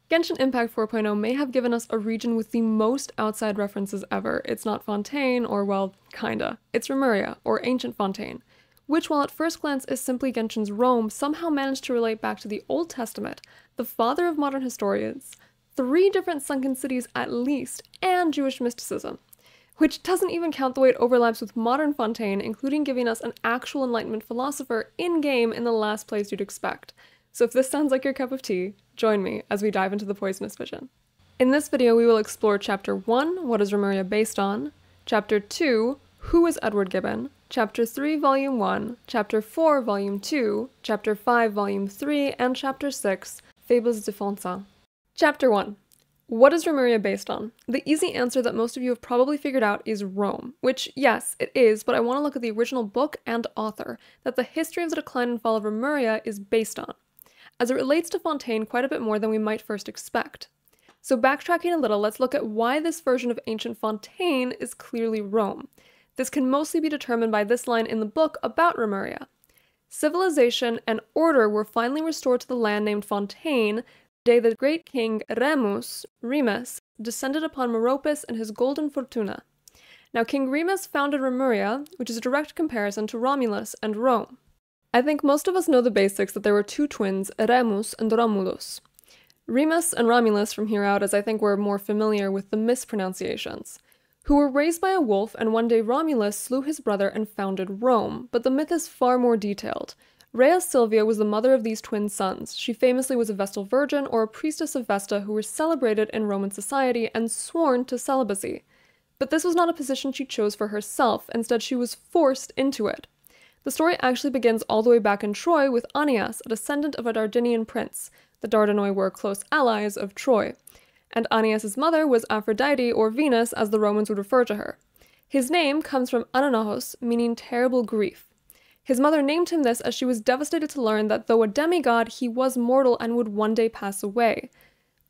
Genshin Impact 4.0 may have given us a region with the most outside references ever. It's not Fontaine, or well, kinda. It's Remuria, or Ancient Fontaine, which while at first glance is simply Genshin's Rome, somehow managed to relate back to the Old Testament, the father of modern historians, 3 different sunken cities at least, and Jewish mysticism. Which doesn't even count the way it overlaps with modern Fontaine, including giving us an actual Enlightenment philosopher in-game in the last place you'd expect. So if this sounds like your cup of tea, join me as we dive into the poisonous vision. In this video, we will explore Chapter 1, what is Remuria based on, Chapter 2, who is Edward Gibbon, Chapter 3, Volume 1, Chapter 4, Volume 2, Chapter 5, Volume 3, and Chapter 6, Fables de Fontaine. Chapter 1. What is Remuria based on? The easy answer that most of you have probably figured out is Rome, which, yes, it is, but I want to look at the original book and author that the history of the decline and fall of Remuria is based on, as it relates to Fontaine quite a bit more than we might first expect. So backtracking a little, let's look at why this version of ancient Fontaine is clearly Rome. This can mostly be determined by this line in the book about Remuria. Civilization and order were finally restored to the land named Fontaine, the day the great king Remus descended upon Meropis and his golden fortuna. Now King Remus founded Remuria, which is a direct comparison to Romulus and Rome. I think most of us know the basics that there were 2 twins, Remus and Romulus. Remus and Romulus from here out, as I think we're more familiar with the mispronunciations, who were raised by a wolf, and one day Romulus slew his brother and founded Rome, but the myth is far more detailed. Rhea Silvia was the mother of these twin sons. She famously was a Vestal Virgin, or a priestess of Vesta, who were celebrated in Roman society and sworn to celibacy. But this was not a position she chose for herself, instead she was forced into it. The story actually begins all the way back in Troy with Aeneas, a descendant of a Dardanian prince. The Dardanoi were close allies of Troy, and Aeneas' mother was Aphrodite, or Venus as the Romans would refer to her. His name comes from Ananahos, meaning terrible grief. His mother named him this as she was devastated to learn that though a demigod, he was mortal and would one day pass away.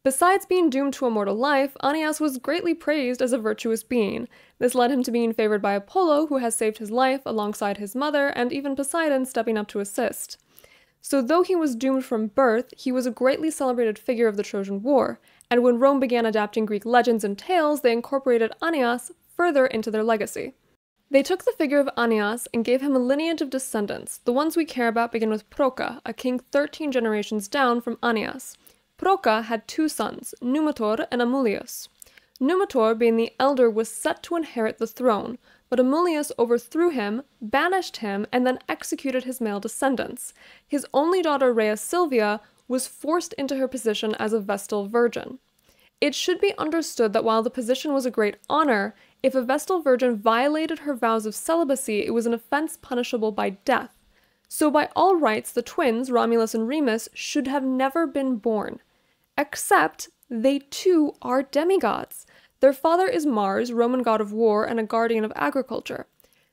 Besides being doomed to a mortal life, Aeneas was greatly praised as a virtuous being. This led him to being favored by Apollo, who has saved his life alongside his mother, and even Poseidon stepping up to assist. So though he was doomed from birth, he was a greatly celebrated figure of the Trojan War, and when Rome began adapting Greek legends and tales, they incorporated Aeneas further into their legacy. They took the figure of Aeneas and gave him a lineage of descendants. The ones we care about begin with Proca, a king 13 generations down from Aeneas. Proca had 2 sons, Numitor and Amulius. Numitor, being the elder, was set to inherit the throne, but Amulius overthrew him, banished him, and then executed his male descendants. His only daughter, Rhea Silvia, was forced into her position as a Vestal Virgin. It should be understood that while the position was a great honor, if a Vestal Virgin violated her vows of celibacy, it was an offense punishable by death. So by all rights, the twins, Romulus and Remus, should have never been born. Except they too are demigods. Their father is Mars, Roman god of war and a guardian of agriculture.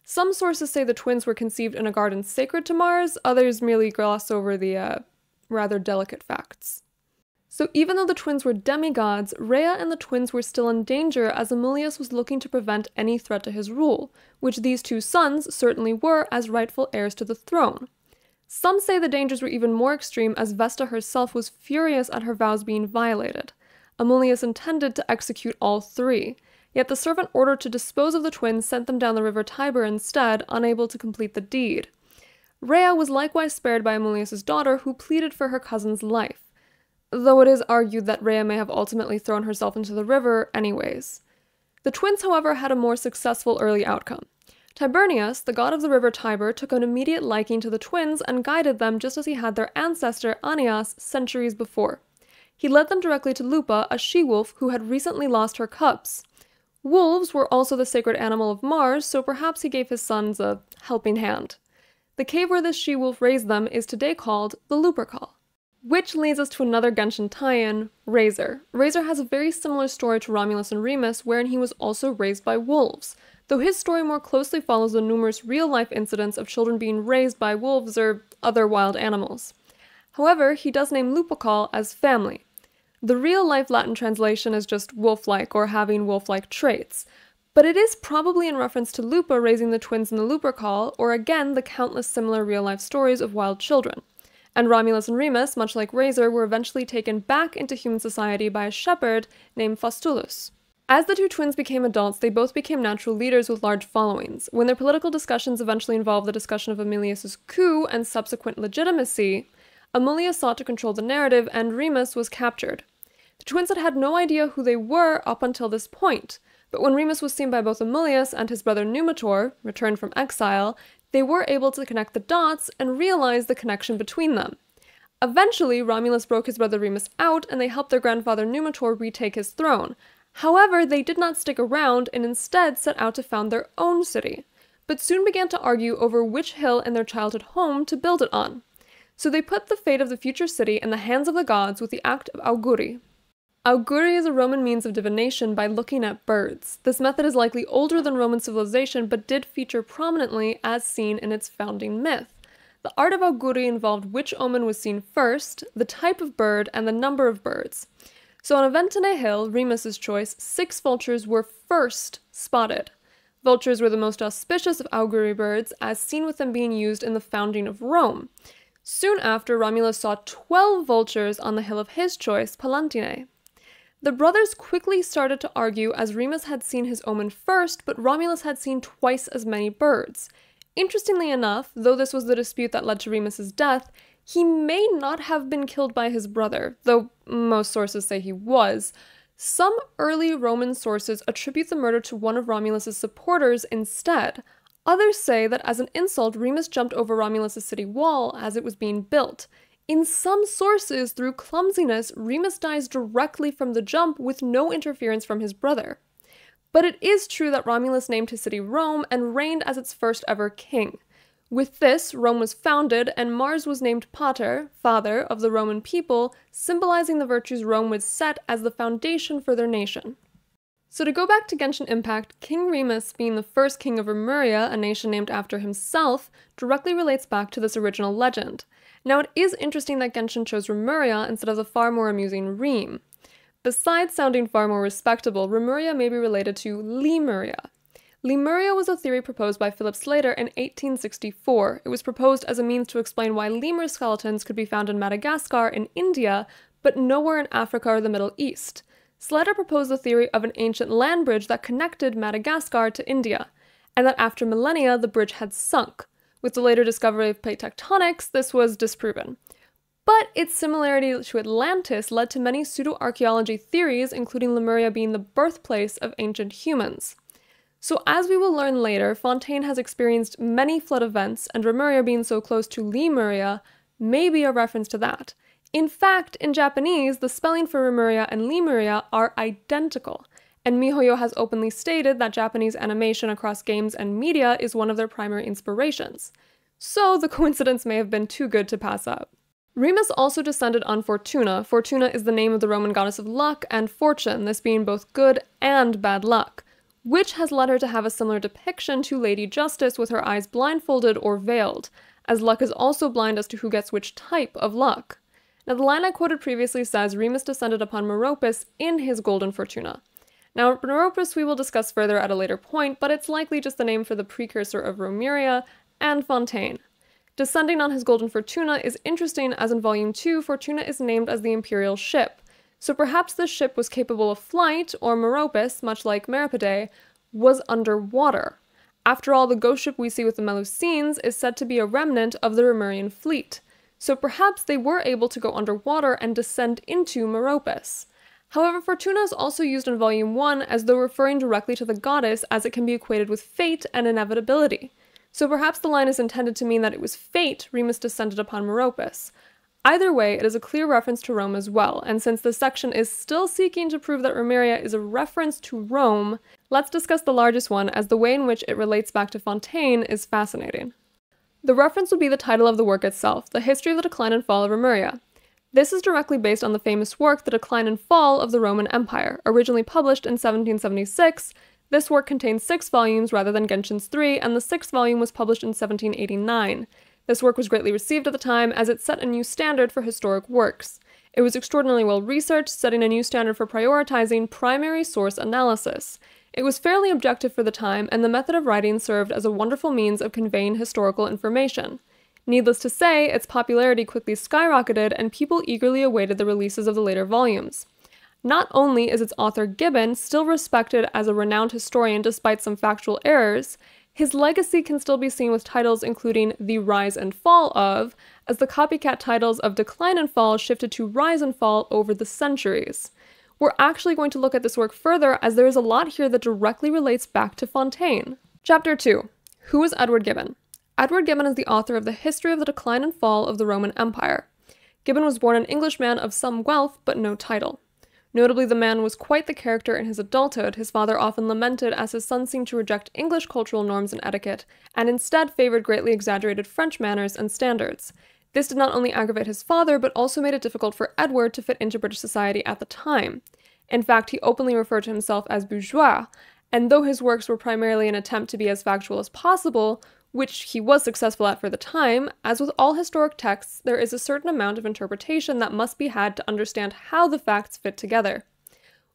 Some sources say the twins were conceived in a garden sacred to Mars, others merely gloss over the rather delicate facts. So even though the twins were demigods, Rhea and the twins were still in danger as Amulius was looking to prevent any threat to his rule, which these 2 sons certainly were as rightful heirs to the throne. Some say the dangers were even more extreme as Vesta herself was furious at her vows being violated. Amulius intended to execute all 3, yet the servant ordered to dispose of the twins sent them down the river Tiber instead, unable to complete the deed. Rhea was likewise spared by Amulius' daughter, who pleaded for her cousin's life, though it is argued that Rhea may have ultimately thrown herself into the river anyways. The twins, however, had a more successful early outcome. Tibernius, the god of the river Tiber, took an immediate liking to the twins and guided them just as he had their ancestor Aeneas centuries before. He led them directly to Lupa, a she-wolf who had recently lost her cubs. Wolves were also the sacred animal of Mars, so perhaps he gave his sons a helping hand. The cave where this she-wolf raised them is today called the Lupercal. Which leads us to another Genshin tie-in, Razor. Razor has a very similar story to Romulus and Remus, wherein he was also raised by wolves, though his story more closely follows the numerous real-life incidents of children being raised by wolves or other wild animals. However, he does name Lupercal as family. The real-life Latin translation is just wolf-like or having wolf-like traits, but it is probably in reference to Lupa raising the twins in the Lupercal, or again the countless similar real-life stories of wild children. And Romulus and Remus, much like Razor, were eventually taken back into human society by a shepherd named Faustulus. As the two twins became adults, they both became natural leaders with large followings. When their political discussions eventually involved the discussion of Aemilius's coup and subsequent legitimacy, Aemilius sought to control the narrative and Remus was captured. The twins had had no idea who they were up until this point, but when Remus was seen by both Aemilius and his brother Numitor, returned from exile, they were able to connect the dots and realize the connection between them. Eventually, Romulus broke his brother Remus out and they helped their grandfather Numitor retake his throne. However, they did not stick around and instead set out to found their own city, but soon began to argue over which hill in their childhood home to build it on. So they put the fate of the future city in the hands of the gods with the act of augury. Augury is a Roman means of divination by looking at birds. This method is likely older than Roman civilization, but did feature prominently as seen in its founding myth. The art of augury involved which omen was seen first, the type of bird, and the number of birds. So on Aventine Hill, Remus's choice, 6 vultures were first spotted. Vultures were the most auspicious of augury birds, as seen with them being used in the founding of Rome. Soon after, Romulus saw 12 vultures on the hill of his choice, Palantine. The brothers quickly started to argue as Remus had seen his omen first, but Romulus had seen twice as many birds. Interestingly enough, though this was the dispute that led to Remus's death, he may not have been killed by his brother, though most sources say he was. Some early Roman sources attribute the murder to one of Romulus's supporters instead. Others say that as an insult, Remus jumped over Romulus's city wall as it was being built. In some sources, through clumsiness, Remus dies directly from the jump with no interference from his brother. But it is true that Romulus named his city Rome and reigned as its first ever king. With this, Rome was founded, and Mars was named Pater, father, of the Roman people, symbolizing the virtues Rome would set as the foundation for their nation. So to go back to Genshin Impact, King Remus, being the first king of Remuria, a nation named after himself, directly relates back to this original legend. Now it is interesting that Genshin chose Remuria instead of the far more amusing Reme. Besides sounding far more respectable, Remuria may be related to Lemuria. Lemuria was a theory proposed by Philip Slater in 1864. It was proposed as a means to explain why lemur skeletons could be found in Madagascar in India, but nowhere in Africa or the Middle East. Slater proposed the theory of an ancient land bridge that connected Madagascar to India, and that after millennia the bridge had sunk. With the later discovery of plate tectonics, this was disproven. But its similarity to Atlantis led to many pseudo-archaeology theories, including Lemuria being the birthplace of ancient humans. So as we will learn later, Fontaine has experienced many flood events, and Remuria being so close to Lemuria may be a reference to that. In fact, in Japanese, the spelling for Remuria and Lemuria are identical, and MiHoYo has openly stated that Japanese animation across games and media is one of their primary inspirations. So the coincidence may have been too good to pass up. Remus also descended on Fortuna. Fortuna is the name of the Roman goddess of luck and fortune, this being both good and bad luck, which has led her to have a similar depiction to Lady Justice with her eyes blindfolded or veiled, as luck is also blind as to who gets which type of luck. Now the line I quoted previously says Remus descended upon Meropis in his golden Fortuna. Now Meropis we will discuss further at a later point, but it's likely just the name for the precursor of Remuria and Fontaine. Descending on his golden Fortuna is interesting as in Volume 2, Fortuna is named as the imperial ship. So perhaps this ship was capable of flight, or Meropis, much like Meripide, was underwater. After all, the ghost ship we see with the Melusines is said to be a remnant of the Remurian fleet. So perhaps they were able to go underwater and descend into Meropis. However, Fortuna is also used in Volume 1 as though referring directly to the goddess, as it can be equated with fate and inevitability. So perhaps the line is intended to mean that it was fate Remus descended upon Meropis. Either way, it is a clear reference to Rome as well, and since this section is still seeking to prove that Remuria is a reference to Rome, let's discuss the largest one, as the way in which it relates back to Fontaine is fascinating. The reference would be the title of the work itself, The History of the Decline and Fall of Remuria. This is directly based on the famous work The Decline and Fall of the Roman Empire, originally published in 1776. This work contains 6 volumes rather than Genshin's 3, and the 6th volume was published in 1789. This work was greatly received at the time as it set a new standard for historic works. It was extraordinarily well researched, setting a new standard for prioritizing primary source analysis. It was fairly objective for the time, and the method of writing served as a wonderful means of conveying historical information. Needless to say, its popularity quickly skyrocketed and people eagerly awaited the releases of the later volumes. Not only is its author Gibbon still respected as a renowned historian despite some factual errors, his legacy can still be seen with titles including The Rise and Fall of, as the copycat titles of Decline and Fall shifted to Rise and Fall over the centuries. We're actually going to look at this work further as there is a lot here that directly relates back to Fontaine. Chapter 2. Who is Edward Gibbon? Edward Gibbon is the author of the History of the Decline and Fall of the Roman Empire. Gibbon was born an Englishman of some wealth but no title. Notably, the man was quite the character in his adulthood. His father often lamented as his son seemed to reject English cultural norms and etiquette, and instead favored greatly exaggerated French manners and standards. This did not only aggravate his father, but also made it difficult for Edward to fit into British society at the time. In fact, he openly referred to himself as bourgeois, and though his works were primarily an attempt to be as factual as possible, which he was successful at for the time, as with all historic texts, there is a certain amount of interpretation that must be had to understand how the facts fit together.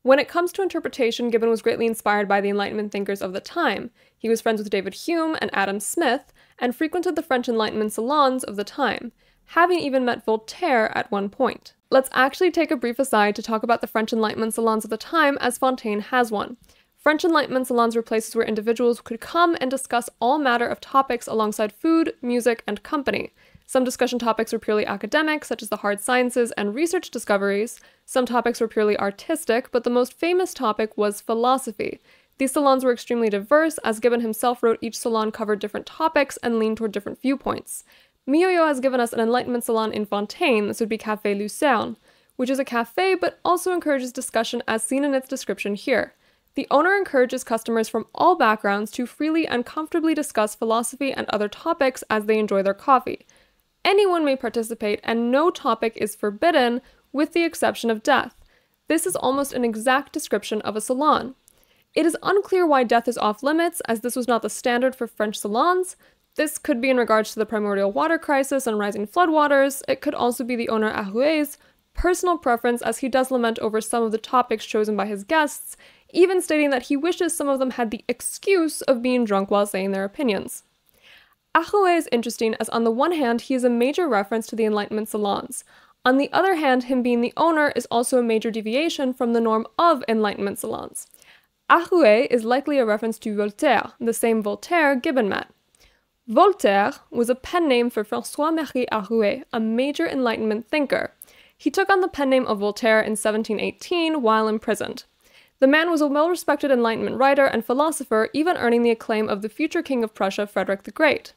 When it comes to interpretation, Gibbon was greatly inspired by the Enlightenment thinkers of the time. He was friends with David Hume and Adam Smith, and frequented the French Enlightenment salons of the time, having even met Voltaire at one point. Let's actually take a brief aside to talk about the French Enlightenment salons of the time, as Fontaine has one. French Enlightenment salons were places where individuals could come and discuss all matter of topics alongside food, music, and company. Some discussion topics were purely academic, such as the hard sciences and research discoveries. Some topics were purely artistic, but the most famous topic was philosophy. These salons were extremely diverse, as Gibbon himself wrote each salon covered different topics and leaned toward different viewpoints. Miyoyo has given us an Enlightenment salon in Fontaine. This would be Café Lucerne, which is a cafe but also encourages discussion as seen in its description here. The owner encourages customers from all backgrounds to freely and comfortably discuss philosophy and other topics as they enjoy their coffee. Anyone may participate, and no topic is forbidden, with the exception of death. This is almost an exact description of a salon. It is unclear why death is off limits, as this was not the standard for French salons. This could be in regards to the primordial water crisis and rising floodwaters. It could also be the owner Arouet's personal preference, as he does lament over some of the topics chosen by his guests, even stating that he wishes some of them had the excuse of being drunk while saying their opinions. Arouet is interesting, as on the one hand, he is a major reference to the Enlightenment salons. On the other hand, him being the owner is also a major deviation from the norm of Enlightenment salons. Arouet is likely a reference to Voltaire, the same Voltaire Gibbon met. Voltaire was a pen name for François-Marie Arouet, a major Enlightenment thinker. He took on the pen name of Voltaire in 1718 while imprisoned. The man was a well-respected Enlightenment writer and philosopher, even earning the acclaim of the future King of Prussia, Frederick the Great.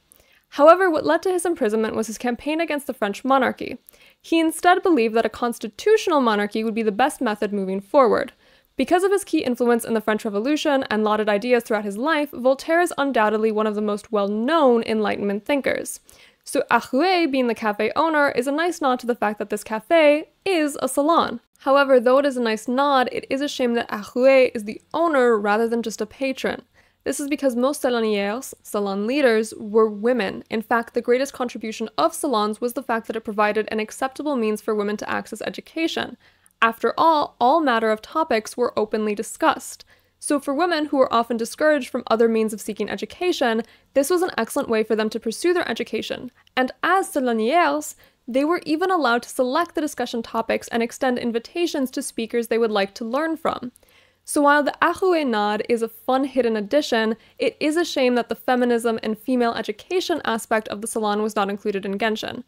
However, what led to his imprisonment was his campaign against the French monarchy. He instead believed that a constitutional monarchy would be the best method moving forward. Because of his key influence in the French Revolution and lauded ideas throughout his life, Voltaire is undoubtedly one of the most well-known Enlightenment thinkers. So Arouet, being the cafe owner, is a nice nod to the fact that this cafe is a salon. However, though it is a nice nod, it is a shame that Arouet is the owner rather than just a patron. This is because most salonières, salon leaders, were women. In fact, the greatest contribution of salons was the fact that it provided an acceptable means for women to access education. After all matter of topics were openly discussed. So for women who were often discouraged from other means of seeking education, this was an excellent way for them to pursue their education. And as salonières, they were even allowed to select the discussion topics and extend invitations to speakers they would like to learn from. So while the Arouet nod is a fun hidden addition, it is a shame that the feminism and female education aspect of the salon was not included in Genshin.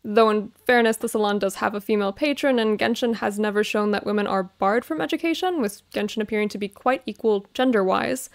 Though in fairness, the salon does have a female patron, and Genshin has never shown that women are barred from education, with Genshin appearing to be quite equal gender-wise.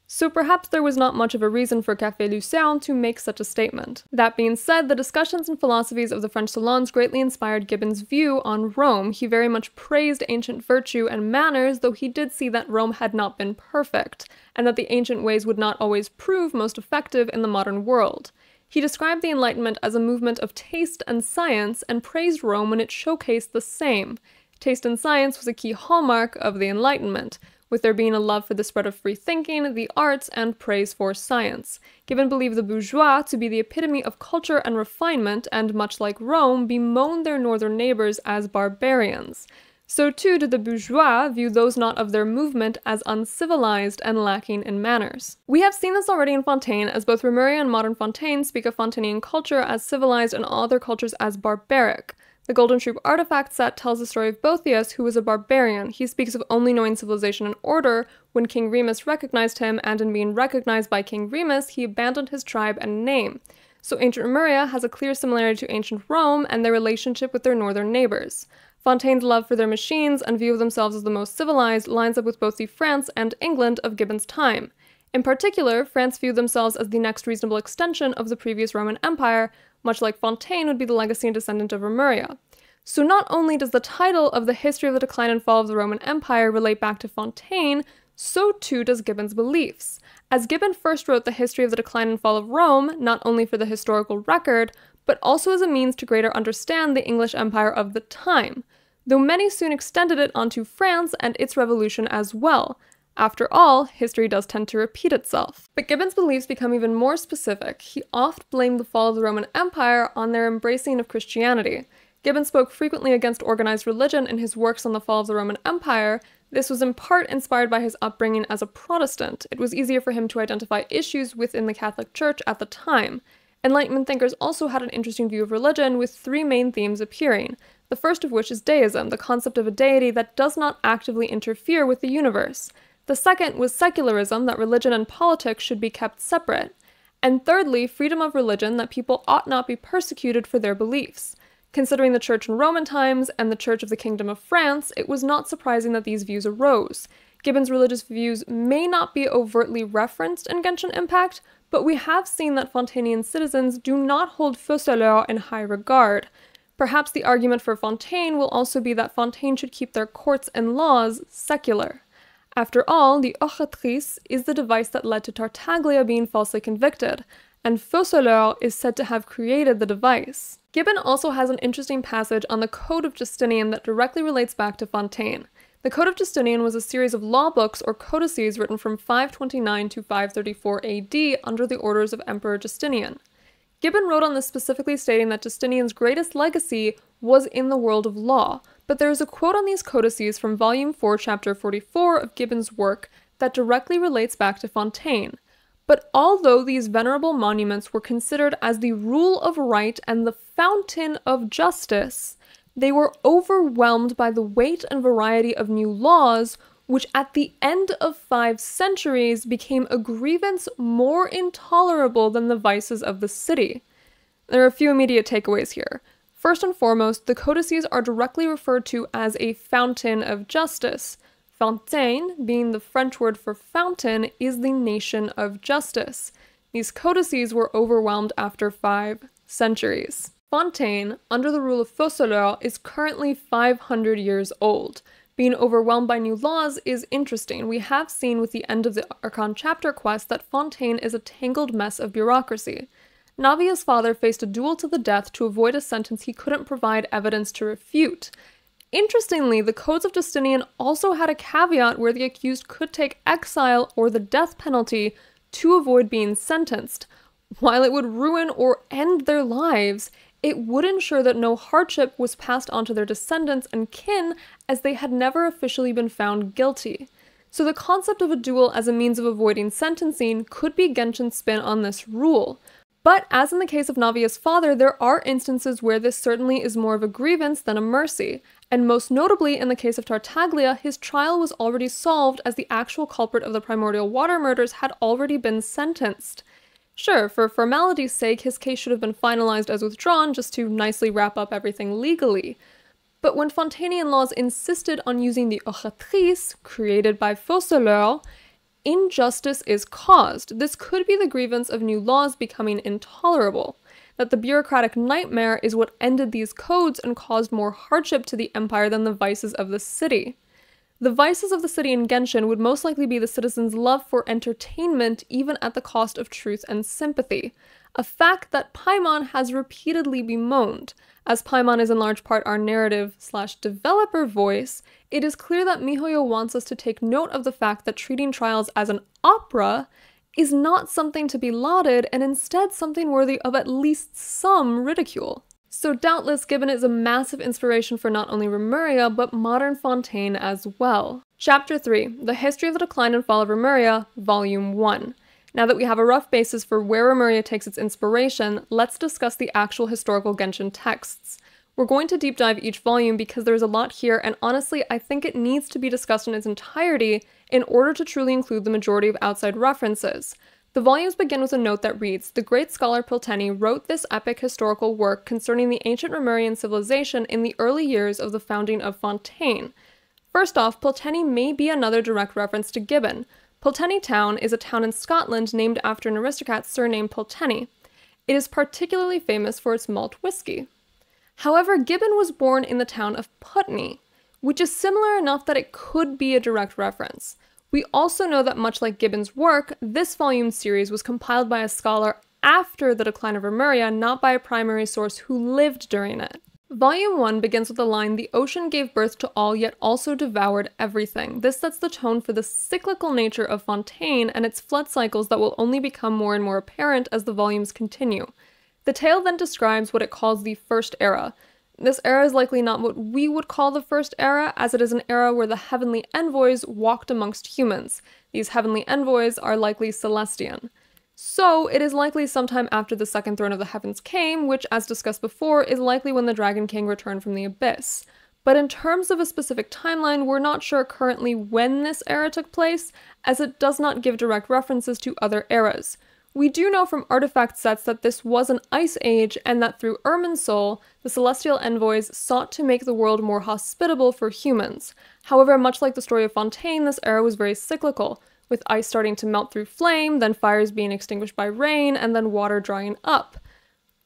So perhaps there was not much of a reason for Café Lucerne to make such a statement. That being said, the discussions and philosophies of the French salons greatly inspired Gibbon's view on Rome. He very much praised ancient virtue and manners, though he did see that Rome had not been perfect, and that the ancient ways would not always prove most effective in the modern world. He described the Enlightenment as a movement of taste and science, and praised Rome when it showcased the same. Taste and science was a key hallmark of the Enlightenment, with there being a love for the spread of free thinking, the arts, and praise for science. Gibbon believed the bourgeois to be the epitome of culture and refinement, and much like Rome, bemoaned their northern neighbors as barbarians. So too did the bourgeois view those not of their movement as uncivilized and lacking in manners. We have seen this already in Fontaine, as both Remuria and modern Fontaine speak of Fontainean culture as civilized and all other cultures as barbaric. The Golden Troop artifact set tells the story of Boethius, who was a barbarian. He speaks of only knowing civilization and order when King Remus recognized him, and in being recognized by King Remus, he abandoned his tribe and name. So ancient Remuria has a clear similarity to ancient Rome and their relationship with their northern neighbors. Fontaine's love for their machines and view of themselves as the most civilized lines up with both the France and England of Gibbon's time. In particular, France viewed themselves as the next reasonable extension of the previous Roman Empire, much like Fontaine would be the legacy and descendant of Remuria. So not only does the title of the History of the Decline and Fall of the Roman Empire relate back to Fontaine, so too does Gibbon's beliefs. As Gibbon first wrote the History of the Decline and Fall of Rome, not only for the historical record, but also as a means to greater understand the English Empire of the time, though many soon extended it onto France and its revolution as well. After all, history does tend to repeat itself. But Gibbon's beliefs become even more specific. He oft blamed the fall of the Roman Empire on their embracing of Christianity. Gibbon spoke frequently against organized religion in his works on the fall of the Roman Empire. This was in part inspired by his upbringing as a Protestant. It was easier for him to identify issues within the Catholic Church at the time. Enlightenment thinkers also had an interesting view of religion, with three main themes appearing. The first of which is deism, the concept of a deity that does not actively interfere with the universe. The second was secularism, that religion and politics should be kept separate. And thirdly, freedom of religion, that people ought not be persecuted for their beliefs. Considering the Church in Roman times and the Church of the Kingdom of France, it was not surprising that these views arose. Gibbon's religious views may not be overtly referenced in Genshin Impact, but we have seen that Fontainian citizens do not hold Fauchelevent in high regard. Perhaps the argument for Fontaine will also be that Fontaine should keep their courts and laws secular. After all, the occatrice is the device that led to Tartaglia being falsely convicted, and Fauchelevent is said to have created the device. Gibbon also has an interesting passage on the Code of Justinian that directly relates back to Fontaine. The Code of Justinian was a series of law books or codices written from 529 to 534 AD under the orders of Emperor Justinian. Gibbon wrote on this specifically stating that Justinian's greatest legacy was in the world of law, but there is a quote on these codices from Volume 4, Chapter 44 of Gibbon's work that directly relates back to Fontaine. But although these venerable monuments were considered as the rule of right and the fountain of justice, they were overwhelmed by the weight and variety of new laws, which at the end of 5 centuries became a grievance more intolerable than the vices of the city. There are a few immediate takeaways here. First and foremost, the codices are directly referred to as a fountain of justice. Fontaine, being the French word for fountain, is the nation of justice. These codices were overwhelmed after 5 centuries. Fontaine, under the rule of Fauchelevent, is currently 500 years old. Being overwhelmed by new laws is interesting. We have seen with the end of the Archon chapter quest that Fontaine is a tangled mess of bureaucracy. Navia's father faced a duel to the death to avoid a sentence he couldn't provide evidence to refute. Interestingly, the Codes of Justinian also had a caveat where the accused could take exile or the death penalty to avoid being sentenced. While it would ruin or end their lives, it would ensure that no hardship was passed on to their descendants and kin, as they had never officially been found guilty. So the concept of a duel as a means of avoiding sentencing could be Genshin's spin on this rule. But as in the case of Navia's father, there are instances where this certainly is more of a grievance than a mercy, and most notably in the case of Tartaglia, his trial was already solved as the actual culprit of the primordial water murders had already been sentenced. Sure, for formality's sake, his case should have been finalized as withdrawn just to nicely wrap up everything legally. But when Fontainian laws insisted on using the occatrice, created by Fauchelevent, injustice is caused. This could be the grievance of new laws becoming intolerable. That the bureaucratic nightmare is what ended these codes and caused more hardship to the empire than the vices of the city. The vices of the city in Genshin would most likely be the citizens' love for entertainment, even at the cost of truth and sympathy, a fact that Paimon has repeatedly bemoaned. As Paimon is in large part our narrative/developer voice, it is clear that miHoYo wants us to take note of the fact that treating trials as an opera is not something to be lauded, and instead something worthy of at least some ridicule. So doubtless Gibbon is a massive inspiration for not only Remuria, but modern Fontaine as well. Chapter 3, The History of the Decline and Fall of Remuria, Volume 1. Now that we have a rough basis for where Remuria takes its inspiration, let's discuss the actual historical Genshin texts. We're going to deep dive each volume because there's a lot here, and honestly, I think it needs to be discussed in its entirety in order to truly include the majority of outside references. The volumes begin with a note that reads, "The great scholar Fontaine wrote this epic historical work concerning the ancient Remurian civilization in the early years of the founding of Fontaine." First off, Fontaine may be another direct reference to Gibbon. Fontaine Town is a town in Scotland named after an aristocrat surnamed Fontaine. It is particularly famous for its malt whiskey. However, Gibbon was born in the town of Putney, which is similar enough that it could be a direct reference. We also know that much like Gibbon's work, this volume series was compiled by a scholar after the decline of Remuria, not by a primary source who lived during it. Volume 1 begins with the line, "The ocean gave birth to all, yet also devoured everything." This sets the tone for the cyclical nature of Fontaine and its flood cycles that will only become more and more apparent as the volumes continue. The tale then describes what it calls the First Era. This era is likely not what we would call the First Era, as it is an era where the heavenly envoys walked amongst humans. These heavenly envoys are likely Celestian. So, it is likely sometime after the Second Throne of the Heavens came, which, as discussed before, is likely when the Dragon King returned from the Abyss. But in terms of a specific timeline, we're not sure currently when this era took place, as it does not give direct references to other eras. We do know from artifact sets that this was an ice age, and that through Irminsul, the celestial envoys sought to make the world more hospitable for humans. However, much like the story of Fontaine, this era was very cyclical, with ice starting to melt through flame, then fires being extinguished by rain, and then water drying up.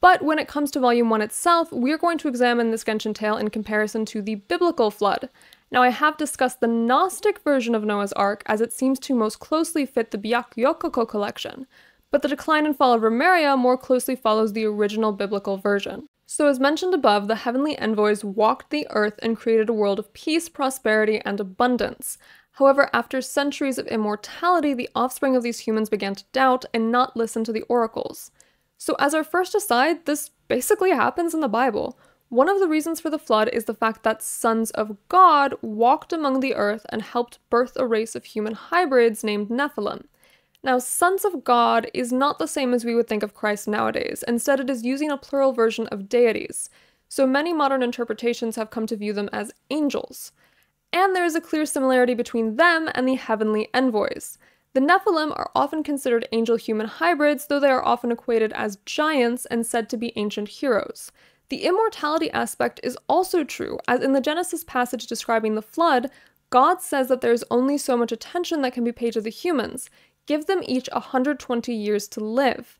But when it comes to Volume 1 itself, we're going to examine this Genshin tale in comparison to the biblical flood. Now, I have discussed the Gnostic version of Noah's Ark, as it seems to most closely fit the Byakuyoku collection. But the Decline and Fall of Remuria more closely follows the original biblical version. So as mentioned above, the heavenly envoys walked the earth and created a world of peace, prosperity, and abundance. However, after centuries of immortality, the offspring of these humans began to doubt and not listen to the oracles. So as our first aside, this basically happens in the Bible. One of the reasons for the flood is the fact that sons of God walked among the earth and helped birth a race of human hybrids named Nephilim. Now, sons of God is not the same as we would think of Christ nowadays. Instead, it is using a plural version of deities. So many modern interpretations have come to view them as angels. And there is a clear similarity between them and the heavenly envoys. The Nephilim are often considered angel-human hybrids, though they are often equated as giants and said to be ancient heroes. The immortality aspect is also true, as in the Genesis passage describing the flood, God says that there is only so much attention that can be paid to the humans. Give them each 120 years to live.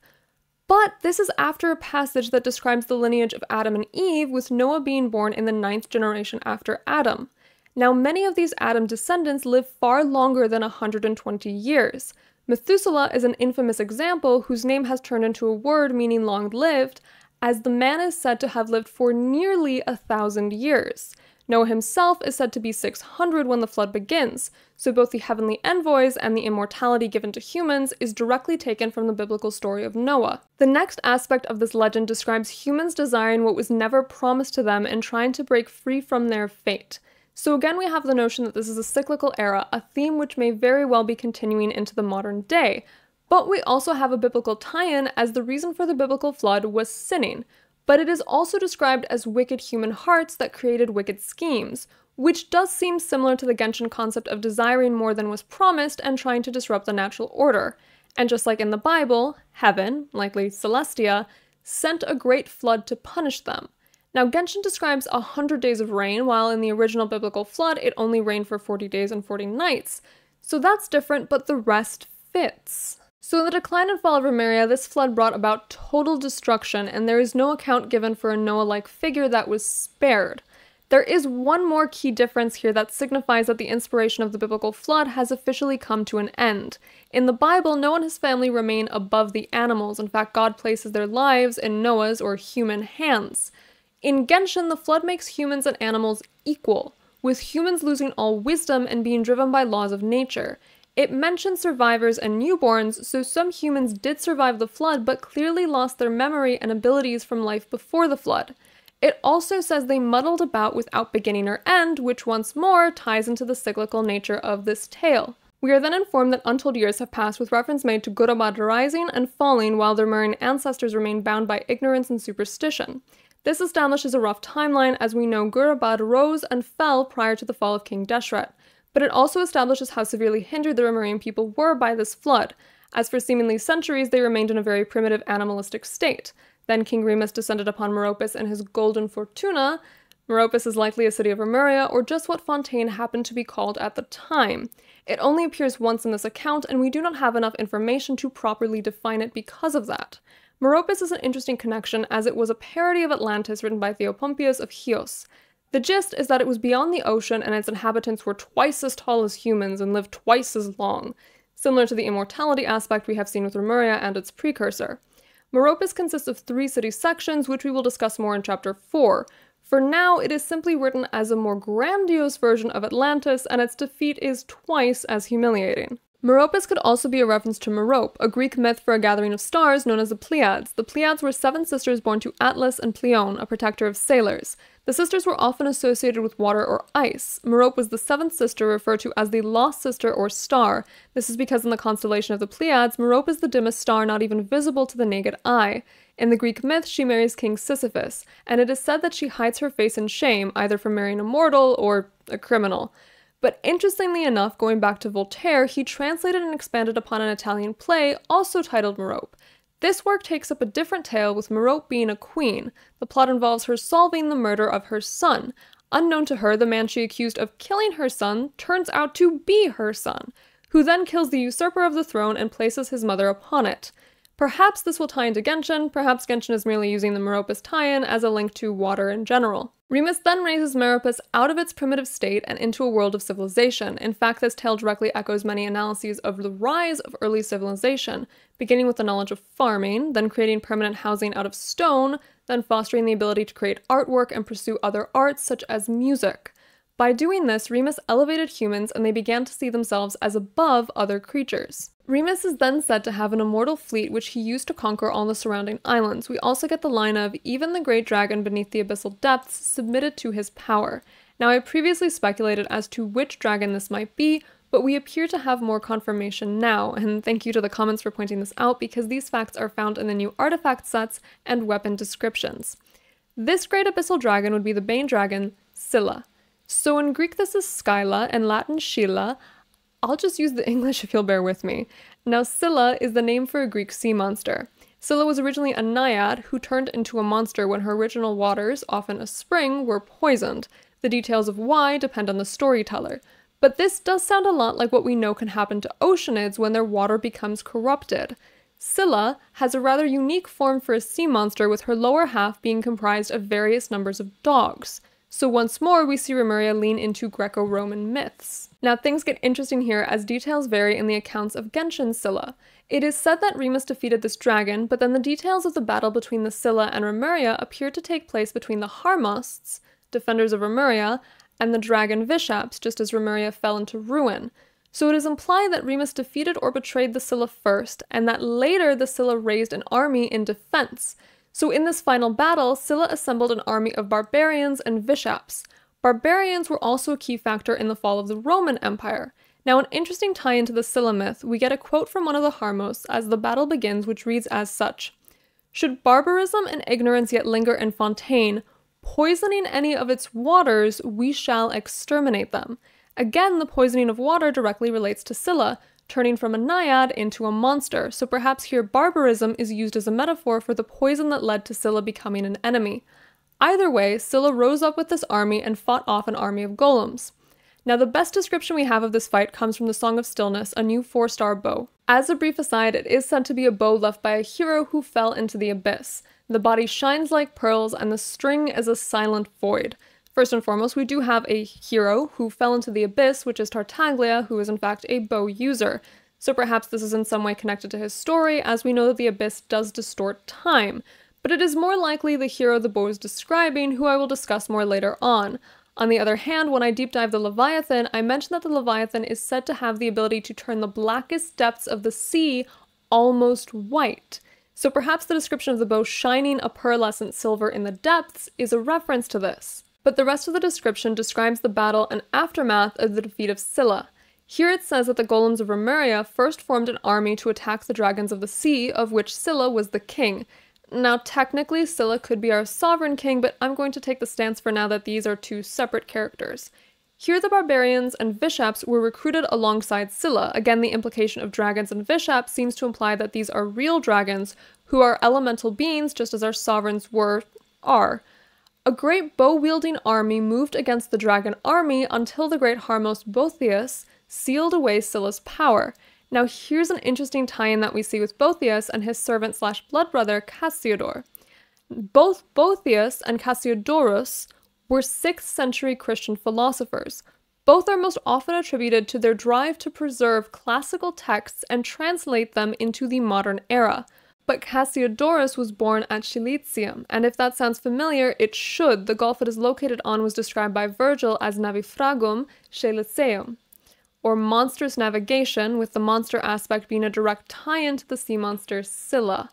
But this is after a passage that describes the lineage of Adam and Eve, with Noah being born in the 9th generation after Adam. Now, many of these Adam descendants live far longer than 120 years. Methuselah is an infamous example whose name has turned into a word meaning long-lived, as the man is said to have lived for nearly 1,000 years. Noah himself is said to be 600 when the flood begins, so both the heavenly envoys and the immortality given to humans is directly taken from the biblical story of Noah. The next aspect of this legend describes humans desiring what was never promised to them and trying to break free from their fate. So again, we have the notion that this is a cyclical era, a theme which may very well be continuing into the modern day. But we also have a biblical tie-in, as the reason for the biblical flood was sinning. But it is also described as wicked human hearts that created wicked schemes, which does seem similar to the Genshin concept of desiring more than was promised and trying to disrupt the natural order. And just like in the Bible, heaven, likely Celestia, sent a great flood to punish them. Now, Genshin describes 100 days of rain, while in the original biblical flood it only rained for 40 days and 40 nights. So that's different, but the rest fits. So in the Decline and Fall of Remuria, this flood brought about total destruction, and there is no account given for a Noah-like figure that was spared. There is one more key difference here that signifies that the inspiration of the biblical flood has officially come to an end. In the Bible, Noah and his family remain above the animals. In fact, God places their lives in Noah's, or human, hands. In Genshin, the flood makes humans and animals equal, with humans losing all wisdom and being driven by laws of nature. It mentions survivors and newborns, so some humans did survive the flood but clearly lost their memory and abilities from life before the flood. It also says they muddled about without beginning or end, which once more ties into the cyclical nature of this tale. We are then informed that untold years have passed with reference made to Gurabad rising and falling while their Lemurian ancestors remain bound by ignorance and superstition. This establishes a rough timeline as we know Gurabad rose and fell prior to the fall of King Deshret, but it also establishes how severely hindered the Lemurian people were by this flood, as for seemingly centuries they remained in a very primitive animalistic state. Then King Remus descended upon Meropis and his golden fortuna. Meropis is likely a city of Remuria, or just what Fontaine happened to be called at the time. It only appears once in this account, and we do not have enough information to properly define it because of that. Meropis is an interesting connection as it was a parody of Atlantis written by Theopompus of Chios. The gist is that it was beyond the ocean and its inhabitants were twice as tall as humans and lived twice as long, similar to the immortality aspect we have seen with Remuria and its precursor. Meropis consists of 3 city sections, which we will discuss more in Chapter 4. For now, it is simply written as a more grandiose version of Atlantis, and its defeat is twice as humiliating. Meropis could also be a reference to Merope, a Greek myth for a gathering of stars known as the Pleiades. The Pleiades were 7 sisters born to Atlas and Pleione, a protector of sailors. The sisters were often associated with water or ice. Merope was the 7th sister, referred to as the lost sister or star. This is because in the constellation of the Pleiades, Merope is the dimmest star not even visible to the naked eye. In the Greek myth, she marries King Sisyphus, and it is said that she hides her face in shame, either from marrying a mortal or a criminal. But interestingly enough, going back to Voltaire, he translated and expanded upon an Italian play also titled Merope. This work takes up a different tale, with Merope being a queen. The plot involves her solving the murder of her son. Unknown to her, the man she accused of killing her son turns out to be her son, who then kills the usurper of the throne and places his mother upon it. Perhaps this will tie into Genshin, perhaps Genshin is merely using the Meropis tie-in as a link to water in general. Remus then raises Meropis out of its primitive state and into a world of civilization. In fact, this tale directly echoes many analyses of the rise of early civilization, beginning with the knowledge of farming, then creating permanent housing out of stone, then fostering the ability to create artwork and pursue other arts such as music. By doing this, Remus elevated humans and they began to see themselves as above other creatures. Remus is then said to have an immortal fleet which he used to conquer all the surrounding islands. We also get the line of, even the great dragon beneath the abyssal depths submitted to his power. Now I previously speculated as to which dragon this might be, but we appear to have more confirmation now, and thank you to the comments for pointing this out because these facts are found in the new artifact sets and weapon descriptions. This great abyssal dragon would be the Bane dragon, Scylla. So in Greek this is Scylla and Latin Scylla. I'll just use the English if you'll bear with me. Now Scylla is the name for a Greek sea monster. Scylla was originally a naiad who turned into a monster when her original waters, often a spring, were poisoned. The details of why depend on the storyteller. But this does sound a lot like what we know can happen to oceanids when their water becomes corrupted. Scylla has a rather unique form for a sea monster, with her lower half being comprised of various numbers of dogs. So once more, we see Remuria lean into Greco-Roman myths. Now things get interesting here as details vary in the accounts of Genshin Scylla. It is said that Remus defeated this dragon, but then the details of the battle between the Scylla and Remuria appear to take place between the Harmosts, defenders of Remuria, and the dragon Vishaps, just as Remuria fell into ruin. So it is implied that Remus defeated or betrayed the Scylla first, and that later the Scylla raised an army in defense. So in this final battle, Scylla assembled an army of barbarians and Vishaps. Barbarians were also a key factor in the fall of the Roman Empire. Now, an interesting tie into the Scylla myth, we get a quote from one of the Harmosts as the battle begins, which reads as such: "Should barbarism and ignorance yet linger in Fontaine, poisoning any of its waters, we shall exterminate them." Again, the poisoning of water directly relates to Scylla, turning from a naiad into a monster, so perhaps here barbarism is used as a metaphor for the poison that led to Scylla becoming an enemy. Either way, Scylla rose up with this army and fought off an army of golems. Now the best description we have of this fight comes from the Song of Stillness, a new 4-star bow. As a brief aside, it is said to be a bow left by a hero who fell into the abyss. The body shines like pearls and the string is a silent void. First and foremost, we do have a hero who fell into the abyss, which is Tartaglia, who is in fact a bow user. So perhaps this is in some way connected to his story, as we know that the abyss does distort time. But it is more likely the hero the bow is describing, who I will discuss more later on. On the other hand, when I deep dive the Leviathan, I mentioned that the Leviathan is said to have the ability to turn the blackest depths of the sea almost white. So perhaps the description of the bow shining a pearlescent silver in the depths is a reference to this. But the rest of the description describes the battle and aftermath of the defeat of Scylla. Here it says that the golems of Remuria first formed an army to attack the dragons of the sea, of which Scylla was the king. Now technically Scylla could be our sovereign king, but I'm going to take the stance for now that these are two separate characters. Here the barbarians and Vishaps were recruited alongside Scylla. Again, the implication of dragons and Vishaps seems to imply that these are real dragons who are elemental beings just as our sovereigns are. A great bow-wielding army moved against the dragon army until the great Harmos Boethius sealed away Scylla's power. Now here's an interesting tie-in that we see with Boethius and his servant/blood brother Cassiodor. Both Boethius and Cassiodorus were 6th century Christian philosophers. Both are most often attributed to their drive to preserve classical texts and translate them into the modern era. But Cassiodorus was born at Cilicium, and if that sounds familiar, it should. The gulf it is located on was described by Virgil as navifragum Cilicium, or monstrous navigation, with the monster aspect being a direct tie-in to the sea monster Scylla.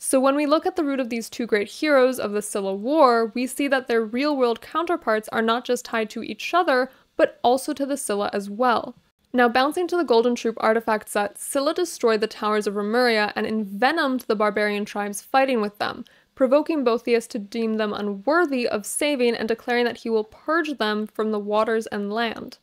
So when we look at the root of these two great heroes of the Scylla War, we see that their real-world counterparts are not just tied to each other, but also to the Scylla as well. Now bouncing to the Golden Troop artifact set, Scylla destroyed the towers of Remuria and envenomed the barbarian tribes fighting with them, provoking Boethius to deem them unworthy of saving and declaring that he will purge them from the waters and land.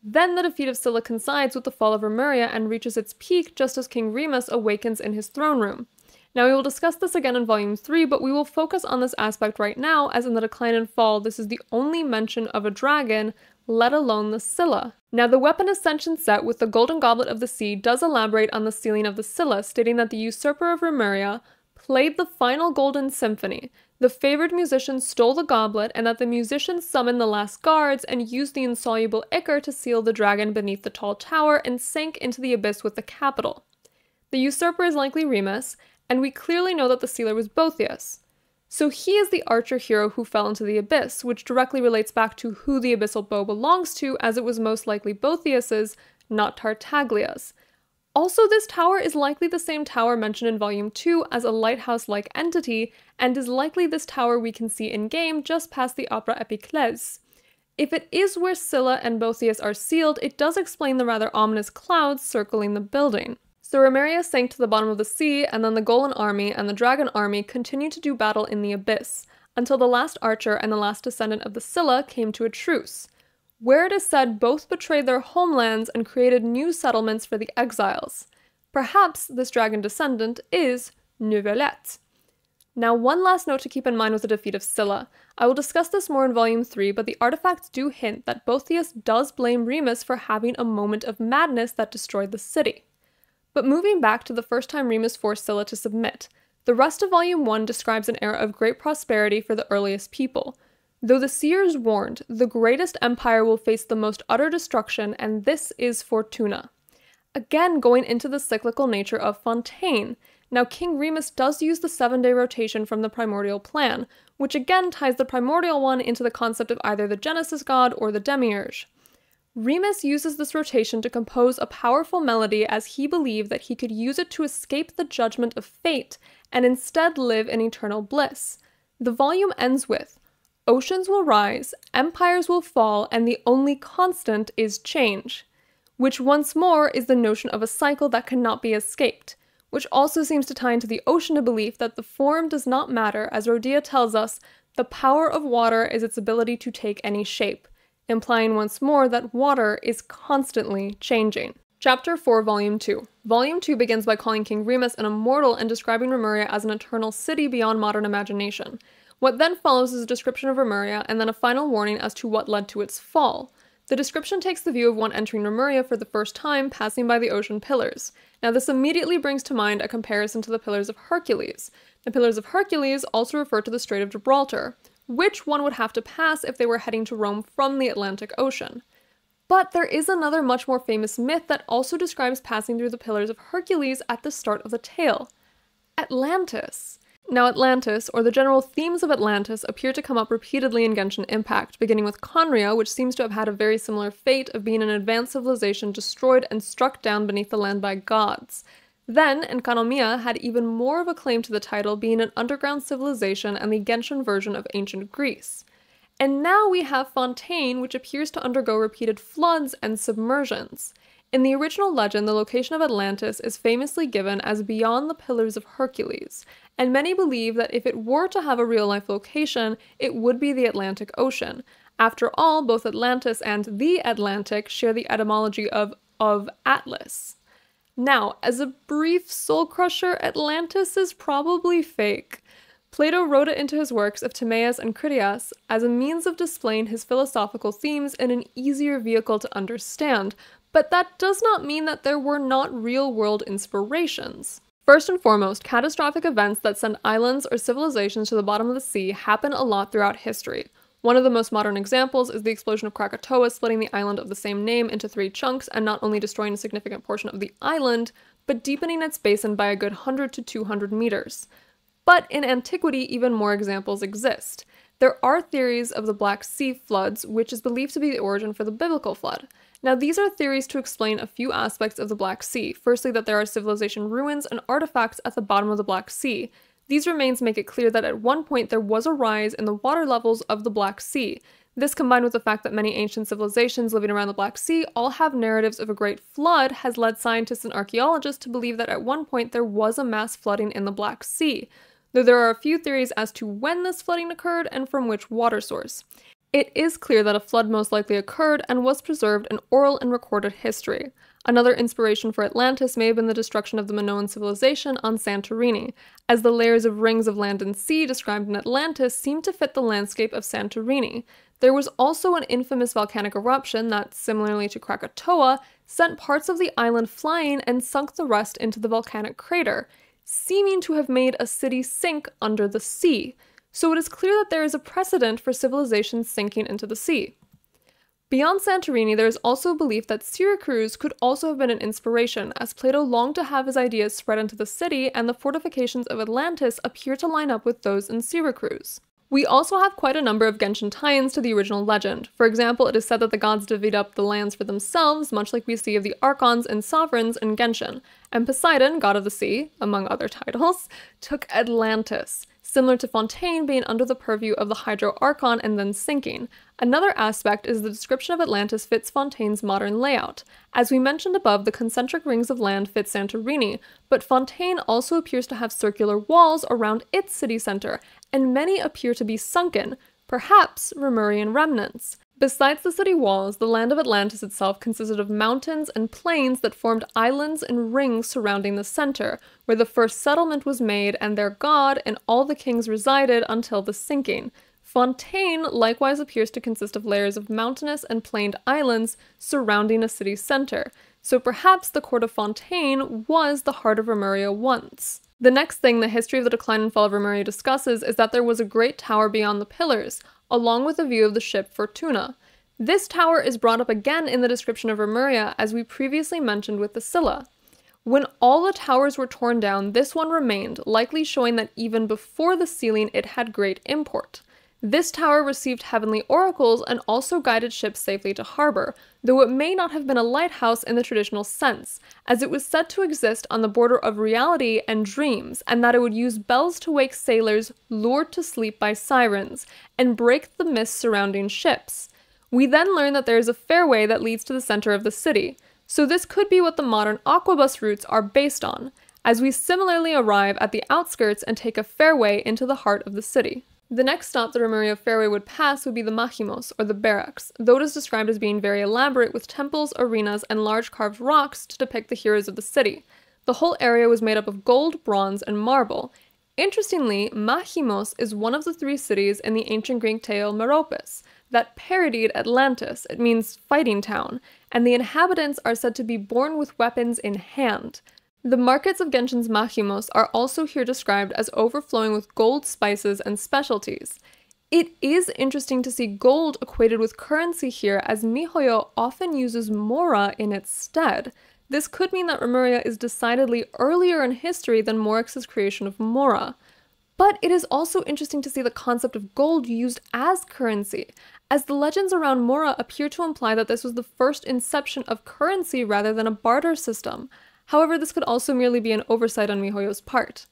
Then the defeat of Scylla coincides with the fall of Remuria and reaches its peak just as King Remus awakens in his throne room. Now we will discuss this again in Volume 3, but we will focus on this aspect right now, as in the Decline and Fall, this is the only mention of a dragon, let alone the Scylla. Now the Weapon Ascension set with the Golden Goblet of the Sea does elaborate on the sealing of the Scylla, stating that the usurper of Remuria played the final Golden Symphony. The favored musician stole the goblet, and that the musicians summoned the last guards and used the insoluble ichor to seal the dragon beneath the tall tower and sank into the abyss with the capital. The usurper is likely Remus, and we clearly know that the sealer was Boethius. So he is the archer hero who fell into the abyss, which directly relates back to who the abyssal bow belongs to, as it was most likely Boethius's, not Tartaglia's. Also, this tower is likely the same tower mentioned in Volume 2 as a lighthouse-like entity, and is likely this tower we can see in-game just past the Opera Epiclese. If it is where Scylla and Boethius are sealed, it does explain the rather ominous clouds circling the building. So Remuria sank to the bottom of the sea, and then the Golan army and the Dragon army continued to do battle in the abyss, until the last archer and the last descendant of the Scylla came to a truce, where it is said both betrayed their homelands and created new settlements for the exiles. Perhaps this dragon descendant is Neuvillette. Now one last note to keep in mind with the defeat of Scylla. I will discuss this more in Volume 3, but the artifacts do hint that Boethius does blame Remus for having a moment of madness that destroyed the city. But moving back to the first time Remus forced Scylla to submit, the rest of Volume 1 describes an era of great prosperity for the earliest people. Though the seers warned, the greatest empire will face the most utter destruction, and this is Fortuna. Again, going into the cyclical nature of Fontaine. Now King Remus does use the 7-day rotation from the primordial plan, which again ties the primordial one into the concept of either the Genesis god or the Demiurge. Remus uses this rotation to compose a powerful melody as he believed that he could use it to escape the judgment of fate and instead live in eternal bliss. The volume ends with, "Oceans will rise, empires will fall, and the only constant is change," which once more is the notion of a cycle that cannot be escaped, which also seems to tie into the Oceania belief that the form does not matter, as Rodia tells us, the power of water is its ability to take any shape, implying once more that water is constantly changing. Chapter 4, Volume 2. Volume 2 begins by calling King Remus an immortal and describing Remuria as an eternal city beyond modern imagination. What then follows is a description of Remuria and then a final warning as to what led to its fall. The description takes the view of one entering Remuria for the first time, passing by the ocean pillars. Now this immediately brings to mind a comparison to the Pillars of Hercules. The Pillars of Hercules also refer to the Strait of Gibraltar, which one would have to pass if they were heading to Rome from the Atlantic Ocean. But there is another much more famous myth that also describes passing through the Pillars of Hercules at the start of the tale. Atlantis. Now Atlantis, or the general themes of Atlantis, appear to come up repeatedly in Genshin Impact, beginning with Conria, which seems to have had a very similar fate of being an advanced civilization destroyed and struck down beneath the land by gods. Then, Enkanomiya had even more of a claim to the title, being an underground civilization and the Genshin version of ancient Greece. And now we have Fontaine, which appears to undergo repeated floods and submersions. In the original legend, the location of Atlantis is famously given as beyond the Pillars of Hercules, and many believe that if it were to have a real-life location, it would be the Atlantic Ocean. After all, both Atlantis and the Atlantic share the etymology of Atlas. Now, as a brief soul crusher, Atlantis is probably fake. Plato wrote it into his works of Timaeus and Critias as a means of displaying his philosophical themes in an easier vehicle to understand, but that does not mean that there were not real-world inspirations. First and foremost, catastrophic events that send islands or civilizations to the bottom of the sea happen a lot throughout history. One of the most modern examples is the explosion of Krakatoa, splitting the island of the same name into 3 chunks and not only destroying a significant portion of the island, but deepening its basin by a good 100 to 200 meters. But in antiquity, even more examples exist. There are theories of the Black Sea floods, which is believed to be the origin for the biblical flood. Now, these are theories to explain a few aspects of the Black Sea. Firstly, that there are civilization ruins and artifacts at the bottom of the Black Sea. These remains make it clear that at one point there was a rise in the water levels of the Black Sea. This, combined with the fact that many ancient civilizations living around the Black Sea all have narratives of a great flood, has led scientists and archaeologists to believe that at one point there was a mass flooding in the Black Sea, though there are a few theories as to when this flooding occurred and from which water source. It is clear that a flood most likely occurred and was preserved in oral and recorded history. Another inspiration for Atlantis may have been the destruction of the Minoan civilization on Santorini, as the layers of rings of land and sea described in Atlantis seem to fit the landscape of Santorini. There was also an infamous volcanic eruption that, similarly to Krakatoa, sent parts of the island flying and sunk the rest into the volcanic crater, seeming to have made a city sink under the sea. So it is clear that there is a precedent for civilizations sinking into the sea. Beyond Santorini, there is also a belief that Syracuse could also have been an inspiration, as Plato longed to have his ideas spread into the city, and the fortifications of Atlantis appear to line up with those in Syracuse. We also have quite a number of Genshin tie-ins to the original legend. For example, it is said that the gods divvied up the lands for themselves, much like we see of the Archons and Sovereigns in Genshin, and Poseidon, god of the sea, among other titles, took Atlantis, similar to Fontaine being under the purview of the Hydro Archon and then sinking. Another aspect is the description of Atlantis fits Fontaine's modern layout. As we mentioned above, the concentric rings of land fit Santorini, but Fontaine also appears to have circular walls around its city center, and many appear to be sunken, perhaps Remurian remnants. Besides the city walls, the land of Atlantis itself consisted of mountains and plains that formed islands and rings surrounding the center, where the first settlement was made and their god and all the kings resided until the sinking. Fontaine likewise appears to consist of layers of mountainous and planed islands surrounding a city center, so perhaps the court of Fontaine was the heart of Remuria once. The next thing the history of the decline and fall of Remuria discusses is that there was a great tower beyond the pillars, along with a view of the ship Fortuna. This tower is brought up again in the description of Remuria, as we previously mentioned with the Scylla. When all the towers were torn down, this one remained, likely showing that even before the sealing it had great import. This tower received heavenly oracles and also guided ships safely to harbor, though it may not have been a lighthouse in the traditional sense, as it was said to exist on the border of reality and dreams, and that it would use bells to wake sailors lured to sleep by sirens, and break the mist surrounding ships. We then learn that there is a fairway that leads to the center of the city, so this could be what the modern aquabus routes are based on, as we similarly arrive at the outskirts and take a fairway into the heart of the city. The next stop the Remuria fairway would pass would be the Mahimos, or the barracks, though it is described as being very elaborate with temples, arenas, and large carved rocks to depict the heroes of the city. The whole area was made up of gold, bronze, and marble. Interestingly, Mahimos is one of the 3 cities in the ancient Greek tale Meropis that parodied Atlantis. It means fighting town, and the inhabitants are said to be born with weapons in hand. The markets of Genshin's Mahimos are also here described as overflowing with gold, spices, and specialties. It is interesting to see gold equated with currency here, as MiHoYo often uses mora in its stead. This could mean that Remuria is decidedly earlier in history than Morix's creation of mora. But it is also interesting to see the concept of gold used as currency, as the legends around Mora appear to imply that this was the first inception of currency rather than a barter system. However, this could also merely be an oversight on MiHoYo's part.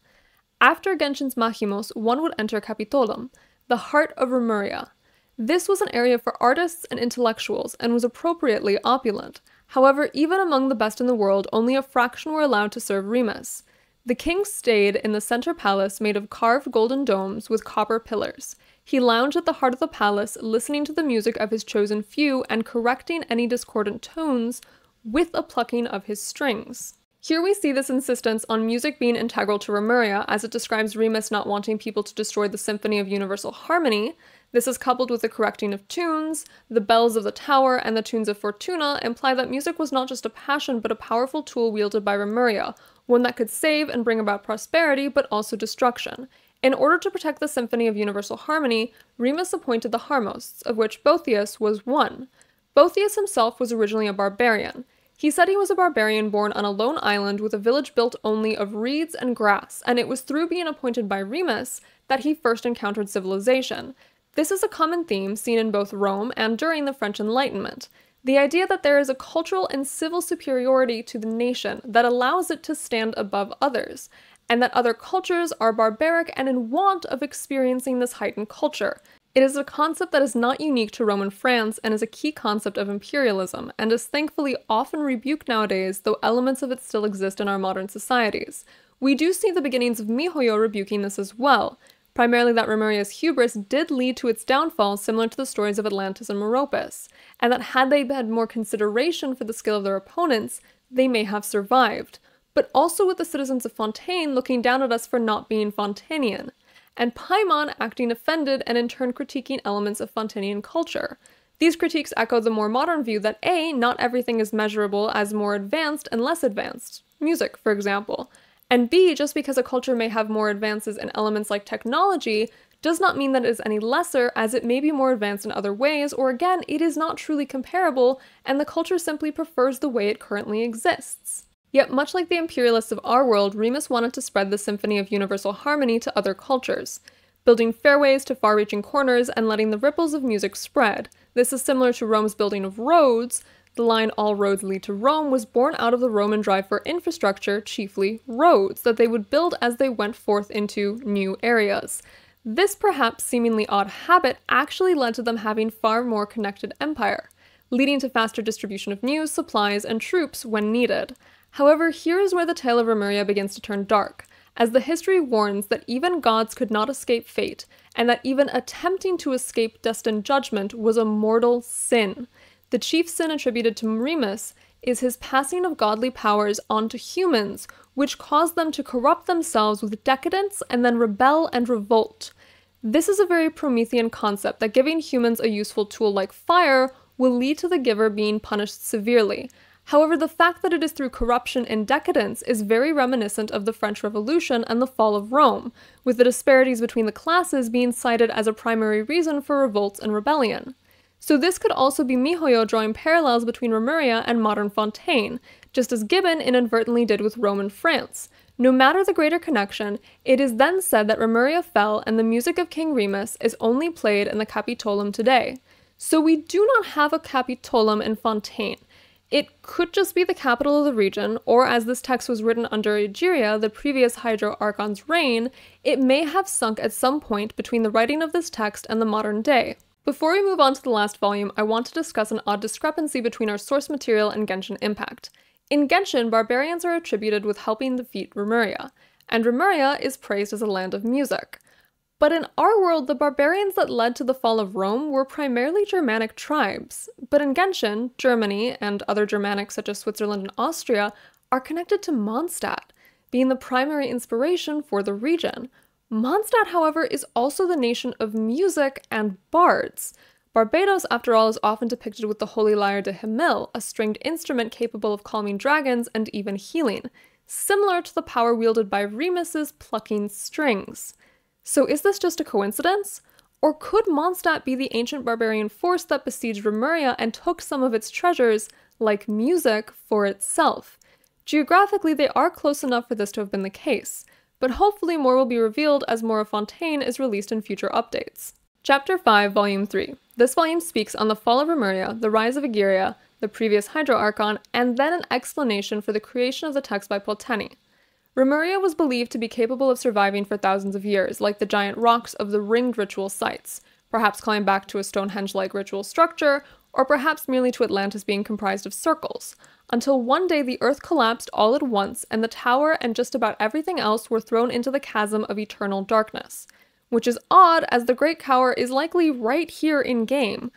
After Genshin's Máximos, one would enter Capitolum, the heart of Remuria. This was an area for artists and intellectuals and was appropriately opulent. However, even among the best in the world, only a fraction were allowed to serve Remus. The king stayed in the center palace made of carved golden domes with copper pillars. He lounged at the heart of the palace, listening to the music of his chosen few and correcting any discordant tones with a plucking of his strings. Here we see this insistence on music being integral to Remuria, as it describes Remus not wanting people to destroy the symphony of universal harmony. This is coupled with the correcting of tunes. The bells of the tower and the tunes of Fortuna imply that music was not just a passion but a powerful tool wielded by Remuria, one that could save and bring about prosperity but also destruction. In order to protect the symphony of universal harmony, Remus appointed the Harmosts, of which Boethius was one. Boethius himself was originally a barbarian. He said he was a barbarian born on a lone island with a village built only of reeds and grass, and it was through being appointed by Remus that he first encountered civilization. This is a common theme seen in both Rome and during the French Enlightenment. The idea that there is a cultural and civil superiority to the nation that allows it to stand above others, and that other cultures are barbaric and in want of experiencing this heightened culture. It is a concept that is not unique to Roman France and is a key concept of imperialism, and is thankfully often rebuked nowadays, though elements of it still exist in our modern societies. We do see the beginnings of MiHoYo rebuking this as well, primarily that Remuria's hubris did lead to its downfall, similar to the stories of Atlantis and Meropis, and that had they had more consideration for the skill of their opponents, they may have survived, but also with the citizens of Fontaine looking down at us for not being Fontanian, and Paimon acting offended and in turn critiquing elements of Fontanian culture. These critiques echo the more modern view that A, not everything is measurable as more advanced and less advanced, music, for example, and B, just because a culture may have more advances in elements like technology, does not mean that it is any lesser, as it may be more advanced in other ways, or again, it is not truly comparable, and the culture simply prefers the way it currently exists. Yet much like the imperialists of our world, Remus wanted to spread the symphony of universal harmony to other cultures, building fairways to far-reaching corners and letting the ripples of music spread. This is similar to Rome's building of roads. The line "all roads lead to Rome" was born out of the Roman drive for infrastructure, chiefly roads, that they would build as they went forth into new areas. This perhaps seemingly odd habit actually led to them having far more connected empire, leading to faster distribution of news, supplies, and troops when needed. However, here is where the tale of Remuria begins to turn dark, as the history warns that even gods could not escape fate, and that even attempting to escape destined judgment was a mortal sin. The chief sin attributed to Remus is his passing of godly powers onto humans, which caused them to corrupt themselves with decadence and then rebel and revolt. This is a very Promethean concept that giving humans a useful tool like fire will lead to the giver being punished severely. However, the fact that it is through corruption and decadence is very reminiscent of the French Revolution and the fall of Rome, with the disparities between the classes being cited as a primary reason for revolts and rebellion. So this could also be MiHoYo drawing parallels between Remuria and modern Fontaine, just as Gibbon inadvertently did with Roman France. No matter the greater connection, it is then said that Remuria fell and the music of King Remus is only played in the Capitolum today. So we do not have a Capitolum in Fontaine. It could just be the capital of the region, or as this text was written under Egeria, the previous Hydro Archon's reign, it may have sunk at some point between the writing of this text and the modern day. Before we move on to the last volume, I want to discuss an odd discrepancy between our source material and Genshin Impact. In Genshin, barbarians are attributed with helping defeat Remuria, and Remuria is praised as a land of music. But in our world, the barbarians that led to the fall of Rome were primarily Germanic tribes. But in Genshin, Germany, and other Germanics such as Switzerland and Austria, are connected to Mondstadt, being the primary inspiration for the region. Mondstadt, however, is also the nation of music and bards. Barbados, after all, is often depicted with the Holy Lyre de Himmel, a stringed instrument capable of calming dragons and even healing, similar to the power wielded by Remus's plucking strings. So is this just a coincidence? Or could Mondstadt be the ancient barbarian force that besieged Remuria and took some of its treasures, like music, for itself? Geographically, they are close enough for this to have been the case, but hopefully more will be revealed as more of Fontaine is released in future updates. Chapter 5, Volume 3. This volume speaks on the fall of Remuria, the rise of Egeria, the previous Hydro Archon, and then an explanation for the creation of the text by Fontaine. Remuria was believed to be capable of surviving for thousands of years, like the giant rocks of the ringed ritual sites, perhaps calling back to a Stonehenge-like ritual structure, or perhaps merely to Atlantis being comprised of circles, until one day the Earth collapsed all at once and the tower and just about everything else were thrown into the chasm of eternal darkness. Which is odd, as the Great Tower is likely right here in-game,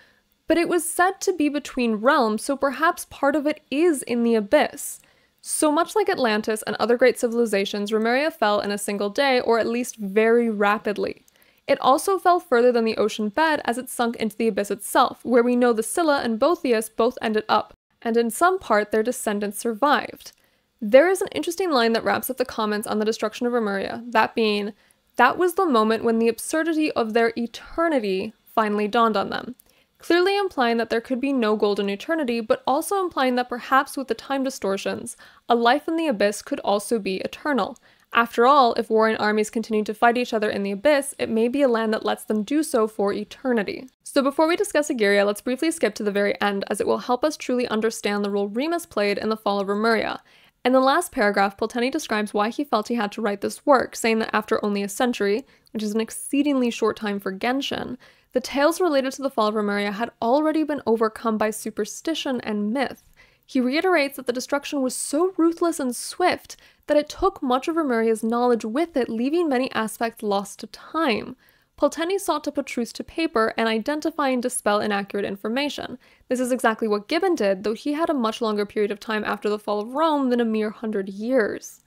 but it was said to be between realms, so perhaps part of it is in the abyss. So much like Atlantis and other great civilizations, Remuria fell in a single day, or at least very rapidly. It also fell further than the ocean bed as it sunk into the abyss itself, where we know the Scylla and Boethius both ended up, and in some part their descendants survived. There is an interesting line that wraps up the comments on the destruction of Remuria, that being, "That was the moment when the absurdity of their eternity finally dawned on them," clearly implying that there could be no golden eternity, but also implying that perhaps with the time distortions, a life in the abyss could also be eternal. After all, if warring armies continue to fight each other in the abyss, it may be a land that lets them do so for eternity. So before we discuss Egeria, let's briefly skip to the very end, as it will help us truly understand the role Remus played in the fall of Remuria. In the last paragraph, Fontaine describes why he felt he had to write this work, saying that after only a century, which is an exceedingly short time for Genshin, the tales related to the fall of Remuria had already been overcome by superstition and myth. He reiterates that the destruction was so ruthless and swift that it took much of Remuria's knowledge with it, leaving many aspects lost to time. Fontaine sought to put truth to paper and identify and dispel inaccurate information. This is exactly what Gibbon did, though he had a much longer period of time after the fall of Rome than a mere 100 years.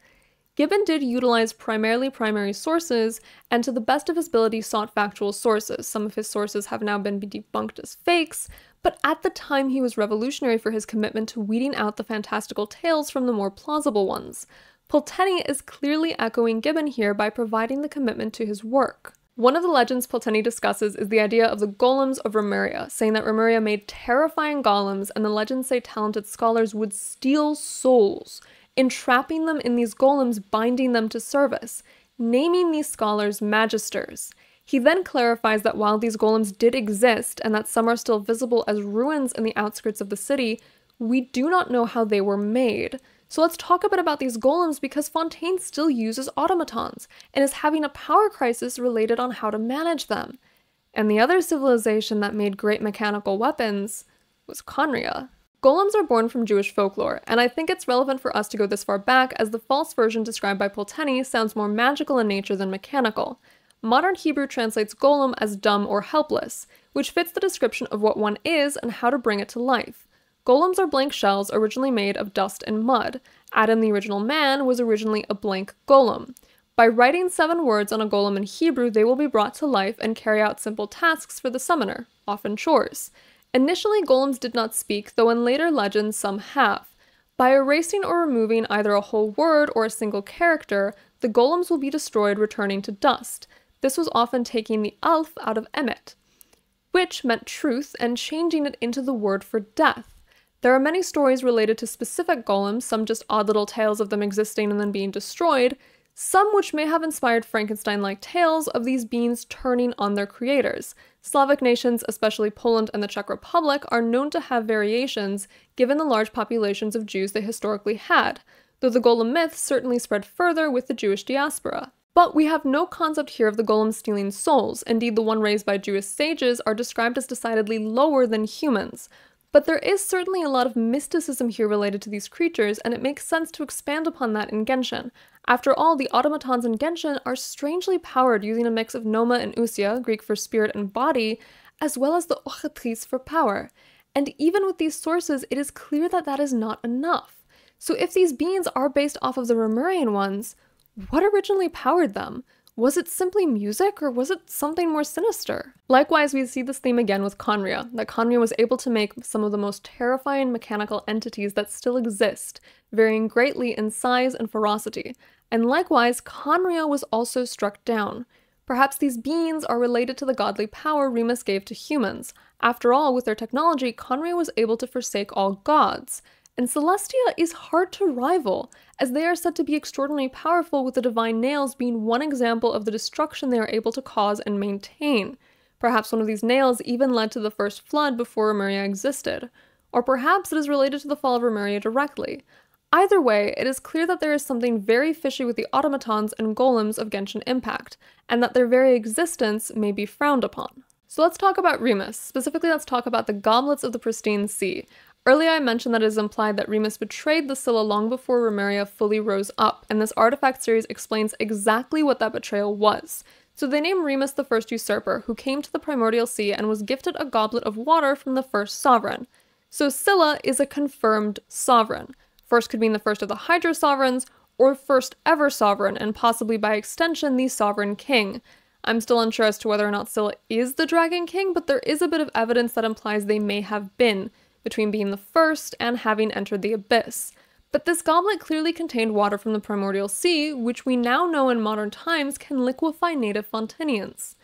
Gibbon did utilize primarily primary sources, and to the best of his ability sought factual sources. Some of his sources have now been debunked as fakes, but at the time he was revolutionary for his commitment to weeding out the fantastical tales from the more plausible ones. Fontaine is clearly echoing Gibbon here by providing the commitment to his work. One of the legends Fontaine discusses is the idea of the golems of Remuria, saying that Remuria made terrifying golems, and the legends say talented scholars would steal souls, entrapping them in these golems, binding them to service, naming these scholars magisters. He then clarifies that while these golems did exist, and that some are still visible as ruins in the outskirts of the city, we do not know how they were made. So let's talk a bit about these golems, because Fontaine still uses automatons, and is having a power crisis related on how to manage them. And the other civilization that made great mechanical weapons was Conria. Golems are born from Jewish folklore, and I think it's relevant for us to go this far back, as the false version described by Fontaine sounds more magical in nature than mechanical. Modern Hebrew translates golem as dumb or helpless, which fits the description of what one is and how to bring it to life. Golems are blank shells originally made of dust and mud. Adam, the original man, was originally a blank golem. By writing 7 words on a golem in Hebrew, they will be brought to life and carry out simple tasks for the summoner, often chores. Initially, golems did not speak, though in later legends some have. By erasing or removing either a whole word or a single character, the golems will be destroyed, returning to dust. This was often taking the alf out of emet, which meant truth, and changing it into the word for death. There are many stories related to specific golems, some just odd little tales of them existing and then being destroyed, some which may have inspired Frankenstein-like tales of these beings turning on their creators. Slavic nations, especially Poland and the Czech Republic, are known to have variations given the large populations of Jews they historically had, though the golem myth certainly spread further with the Jewish diaspora. But we have no concept here of the golem stealing souls. Indeed, the one raised by Jewish sages are described as decidedly lower than humans. But there is certainly a lot of mysticism here related to these creatures, and it makes sense to expand upon that in Genshin. After all, the automatons in Genshin are strangely powered using a mix of Noma and Usia, Greek for spirit and body, as well as the Ochatris for power. And even with these sources, it is clear that that is not enough. So if these beings are based off of the Remurian ones, what originally powered them? Was it simply music, or was it something more sinister? Likewise, we see this theme again with Conria, that Conria was able to make some of the most terrifying mechanical entities that still exist, varying greatly in size and ferocity. And likewise, Conria was also struck down. Perhaps these beings are related to the godly power Remus gave to humans. After all, with their technology, Conria was able to forsake all gods. And Celestia is hard to rival, as they are said to be extraordinarily powerful, with the divine nails being one example of the destruction they are able to cause and maintain. Perhaps one of these nails even led to the first flood before Remuria existed. or perhaps it is related to the fall of Remuria directly. Either way, it is clear that there is something very fishy with the automatons and golems of Genshin Impact, and that their very existence may be frowned upon. So let's talk about Remus. Specifically, let's talk about the Goblets of the Pristine Sea. Earlier I mentioned that it is implied that Remus betrayed the Scylla long before Remuria fully rose up, and this artifact series explains exactly what that betrayal was. So they named Remus the first usurper, who came to the Primordial Sea and was gifted a goblet of water from the first sovereign. So Scylla is a confirmed sovereign. First could mean the first of the Hydra sovereigns, or first ever sovereign, and possibly by extension the sovereign king. I'm still unsure as to whether or not Scylla is the Dragon King, but there is a bit of evidence that implies they may have been, between being the first and having entered the abyss. But this goblet clearly contained water from the Primordial Sea, which we now know in modern times can liquefy native Fontainians.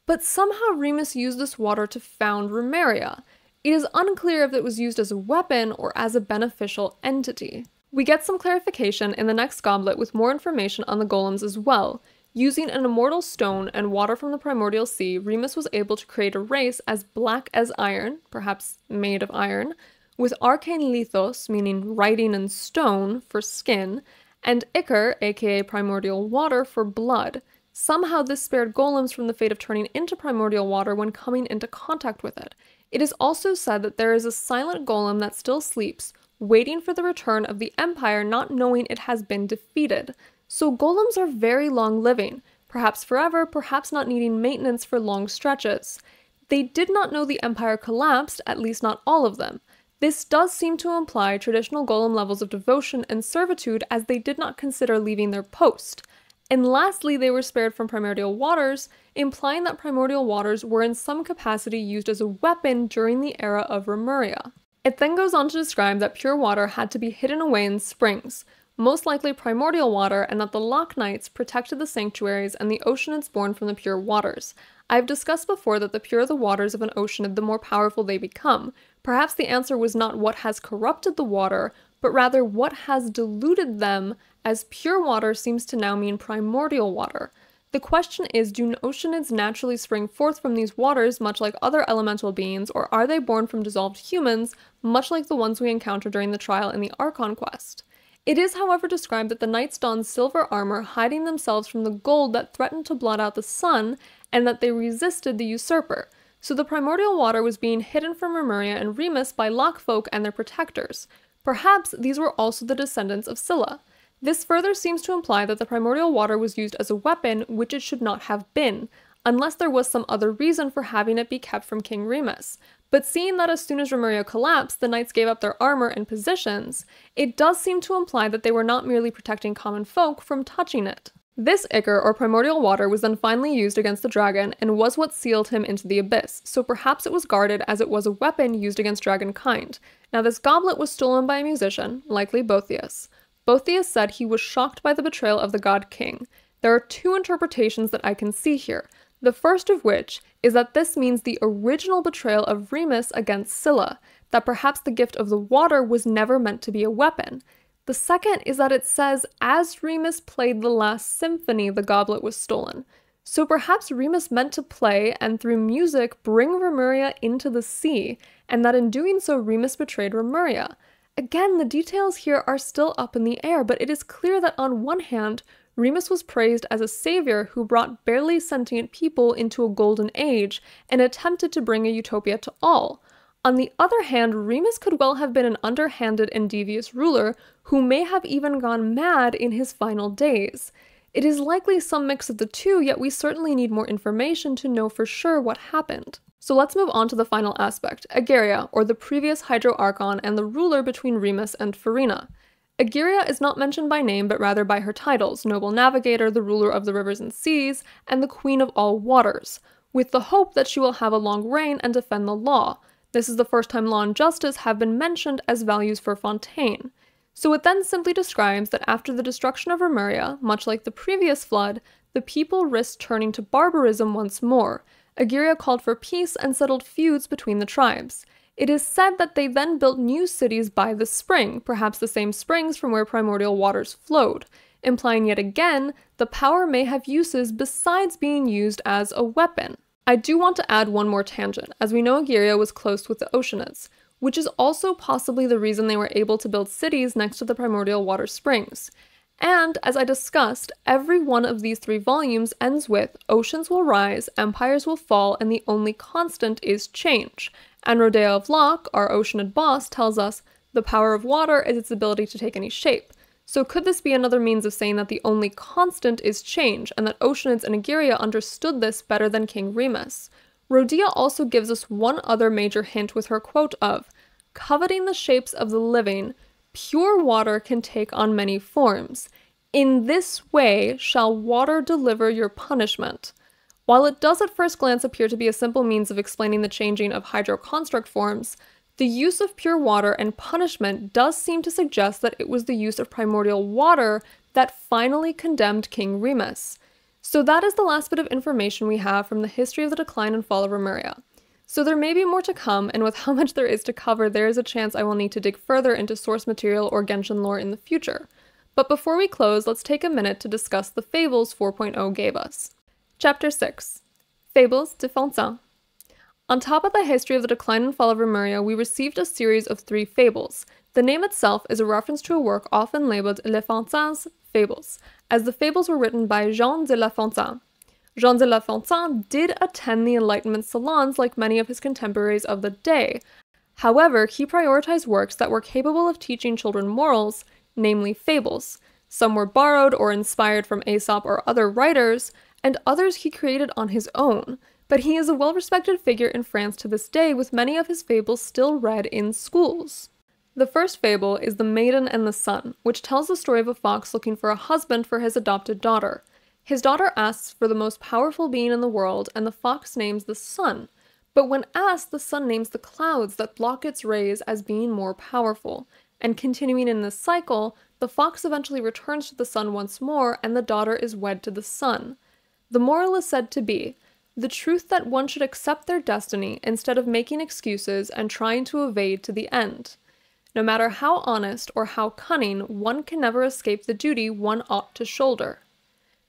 But somehow Remus used this water to found Remuria. It is unclear if it was used as a weapon or as a beneficial entity. We get some clarification in the next goblet with more information on the golems as well. Using an immortal stone and water from the Primordial Sea, Remus was able to create a race as black as iron, perhaps made of iron, with arcane lithos, meaning writing in stone, for skin, and ichor, aka primordial water, for blood. Somehow this spared golems from the fate of turning into primordial water when coming into contact with it. It is also said that there is a silent golem that still sleeps, waiting for the return of the Empire, not knowing it has been defeated. So golems are very long-living, perhaps forever, perhaps not needing maintenance for long stretches. They did not know the Empire collapsed, at least not all of them. This does seem to imply traditional golem levels of devotion and servitude, as they did not consider leaving their post. And lastly, they were spared from primordial waters, implying that primordial waters were in some capacity used as a weapon during the era of Remuria. It then goes on to describe that pure water had to be hidden away in springs, most likely primordial water, and that the Loch Knights protected the sanctuaries and the oceanids born from the pure waters. I've discussed before that the purer the waters of an oceanid, the more powerful they become. Perhaps the answer was not what has corrupted the water, but rather what has diluted them, as pure water seems to now mean primordial water. The question is, do oceanids naturally spring forth from these waters much like other elemental beings, or are they born from dissolved humans, much like the ones we encounter during the trial in the Archon quest? It is, however, described that the knights donned silver armor, hiding themselves from the gold that threatened to blot out the sun, and that they resisted the usurper. So the primordial water was being hidden from Remuria and Remus by Lochfolk and their protectors. Perhaps these were also the descendants of Scylla. This further seems to imply that the primordial water was used as a weapon, which it should not have been, unless there was some other reason for having it be kept from King Remus. But seeing that as soon as Remuria collapsed, the knights gave up their armor and positions, it does seem to imply that they were not merely protecting common folk from touching it. This ichor, or primordial water, was then finally used against the dragon and was what sealed him into the abyss, so perhaps it was guarded as it was a weapon used against dragonkind. Now this goblet was stolen by a musician, likely Boethius. Boethius said he was shocked by the betrayal of the god king. There are two interpretations that I can see here. The first of which is that this means the original betrayal of Remus against Scylla, that perhaps the gift of the water was never meant to be a weapon. The second is that it says, as Remus played the last symphony, the goblet was stolen. So perhaps Remus meant to play, and through music, bring Remuria into the sea, and that in doing so, Remus betrayed Remuria. Again, the details here are still up in the air, but it is clear that on one hand, Remus was praised as a savior who brought barely sentient people into a golden age and attempted to bring a utopia to all. On the other hand, Remus could well have been an underhanded and devious ruler who may have even gone mad in his final days. It is likely some mix of the two, yet we certainly need more information to know for sure what happened. So let's move on to the final aspect, Egeria, or the previous Hydro Archon and the ruler between Remus and Farina. Egeria is not mentioned by name, but rather by her titles, Noble Navigator, the ruler of the rivers and seas, and the Queen of all waters, with the hope that she will have a long reign and defend the law. This is the first time law and justice have been mentioned as values for Fontaine. So it then simply describes that after the destruction of Remuria, much like the previous flood, the people risked turning to barbarism once more. Egeria called for peace and settled feuds between the tribes. It is said that they then built new cities by the spring, perhaps the same springs from where primordial waters flowed, implying yet again the power may have uses besides being used as a weapon. I do want to add one more tangent, as we know Egeria was close with the Oceanids. which is also possibly the reason they were able to build cities next to the primordial water springs. And, as I discussed, every one of these 3 volumes ends with oceans will rise, empires will fall, and the only constant is change. And Rodea of Locke, our oceanid boss, tells us the power of water is its ability to take any shape. So could this be another means of saying that the only constant is change, and that oceanids in Egeria understood this better than King Remus? Rodea also gives us one other major hint with her quote of, "Coveting the shapes of the living, pure water can take on many forms. In this way shall water deliver your punishment." While it does at first glance appear to be a simple means of explaining the changing of hydroconstruct forms, the use of pure water and punishment does seem to suggest that it was the use of primordial water that finally condemned King Remus. So that is the last bit of information we have from the history of the decline and fall of Remuria. So there may be more to come, and with how much there is to cover, there is a chance I will need to dig further into source material or Genshin lore in the future. But before we close, let's take a minute to discuss the Fables 4.0 gave us. Chapter 6. Fables de Fontaine. On top of the history of the decline and fall of Remuria, we received a series of 3 fables. The name itself is a reference to a work often labeled Le Fontaine's Fables, as the fables were written by Jean de La Fontaine. Jean de La Fontaine did attend the Enlightenment salons like many of his contemporaries of the day. However, he prioritized works that were capable of teaching children morals, namely fables. Some were borrowed or inspired from Aesop or other writers, and others he created on his own. But he is a well-respected figure in France to this day, with many of his fables still read in schools. The first fable is The Maiden and the Sun, which tells the story of a fox looking for a husband for his adopted daughter. His daughter asks for the most powerful being in the world, and the fox names the sun. But when asked, the sun names the clouds that block its rays as being more powerful. And continuing in this cycle, the fox eventually returns to the sun once more, and the daughter is wed to the sun. The moral is said to be the truth that one should accept their destiny instead of making excuses and trying to evade to the end. No matter how honest or how cunning, one can never escape the duty one ought to shoulder.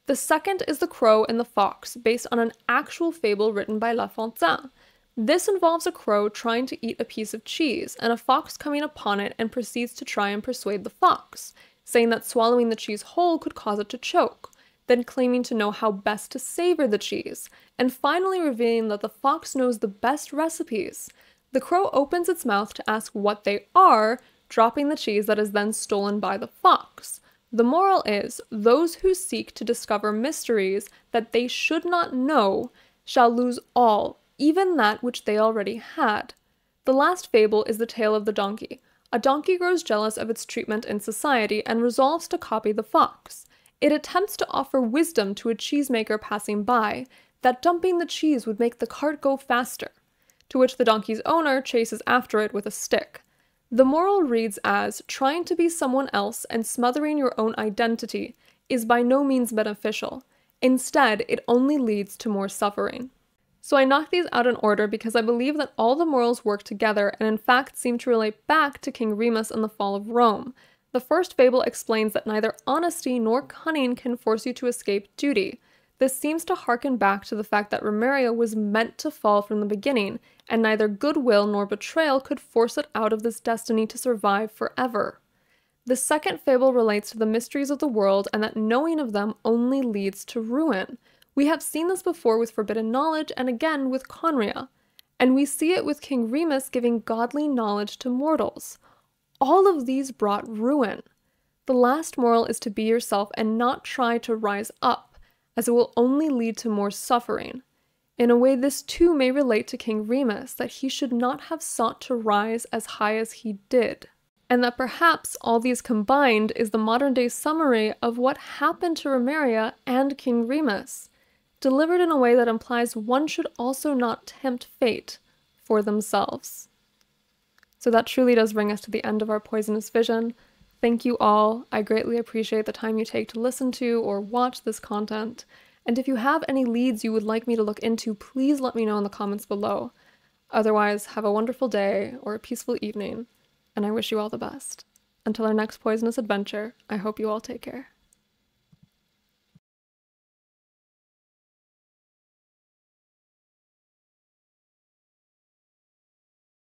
The second is The Crow and the Fox, based on an actual fable written by La Fontaine. This involves a crow trying to eat a piece of cheese, and a fox coming upon it and proceeds to try and persuade the fox, saying that swallowing the cheese whole could cause it to choke, then claiming to know how best to savor the cheese, and finally revealing that the fox knows the best recipes. The crow opens its mouth to ask what they are, dropping the cheese that is then stolen by the fox. The moral is, those who seek to discover mysteries that they should not know shall lose all, even that which they already had. The last fable is the tale of the donkey. A donkey grows jealous of its treatment in society and resolves to copy the fox. It attempts to offer wisdom to a cheesemaker passing by, that dumping the cheese would make the cart go faster, to which the donkey's owner chases after it with a stick. The moral reads as, trying to be someone else and smothering your own identity is by no means beneficial. Instead, it only leads to more suffering. So I knocked these out in order because I believe that all the morals work together and in fact seem to relate back to King Remus and the fall of Rome. The first fable explains that neither honesty nor cunning can force you to escape duty. This seems to harken back to the fact that Remuria was meant to fall from the beginning, and neither goodwill nor betrayal could force it out of this destiny to survive forever. The second fable relates to the mysteries of the world and that knowing of them only leads to ruin. We have seen this before with forbidden knowledge and again with Conria, and we see it with King Remus giving godly knowledge to mortals. All of these brought ruin. The last moral is to be yourself and not try to rise up, as it will only lead to more suffering. In a way, this too may relate to King Remus, that he should not have sought to rise as high as he did, and that perhaps all these combined is the modern-day summary of what happened to Remuria and King Remus, delivered in a way that implies one should also not tempt fate for themselves. So that truly does bring us to the end of our Poisonous Vision. Thank you all. I greatly appreciate the time you take to listen to or watch this content. And if you have any leads you would like me to look into, please let me know in the comments below. Otherwise, have a wonderful day or a peaceful evening, and I wish you all the best. Until our next poisonous adventure, I hope you all take care.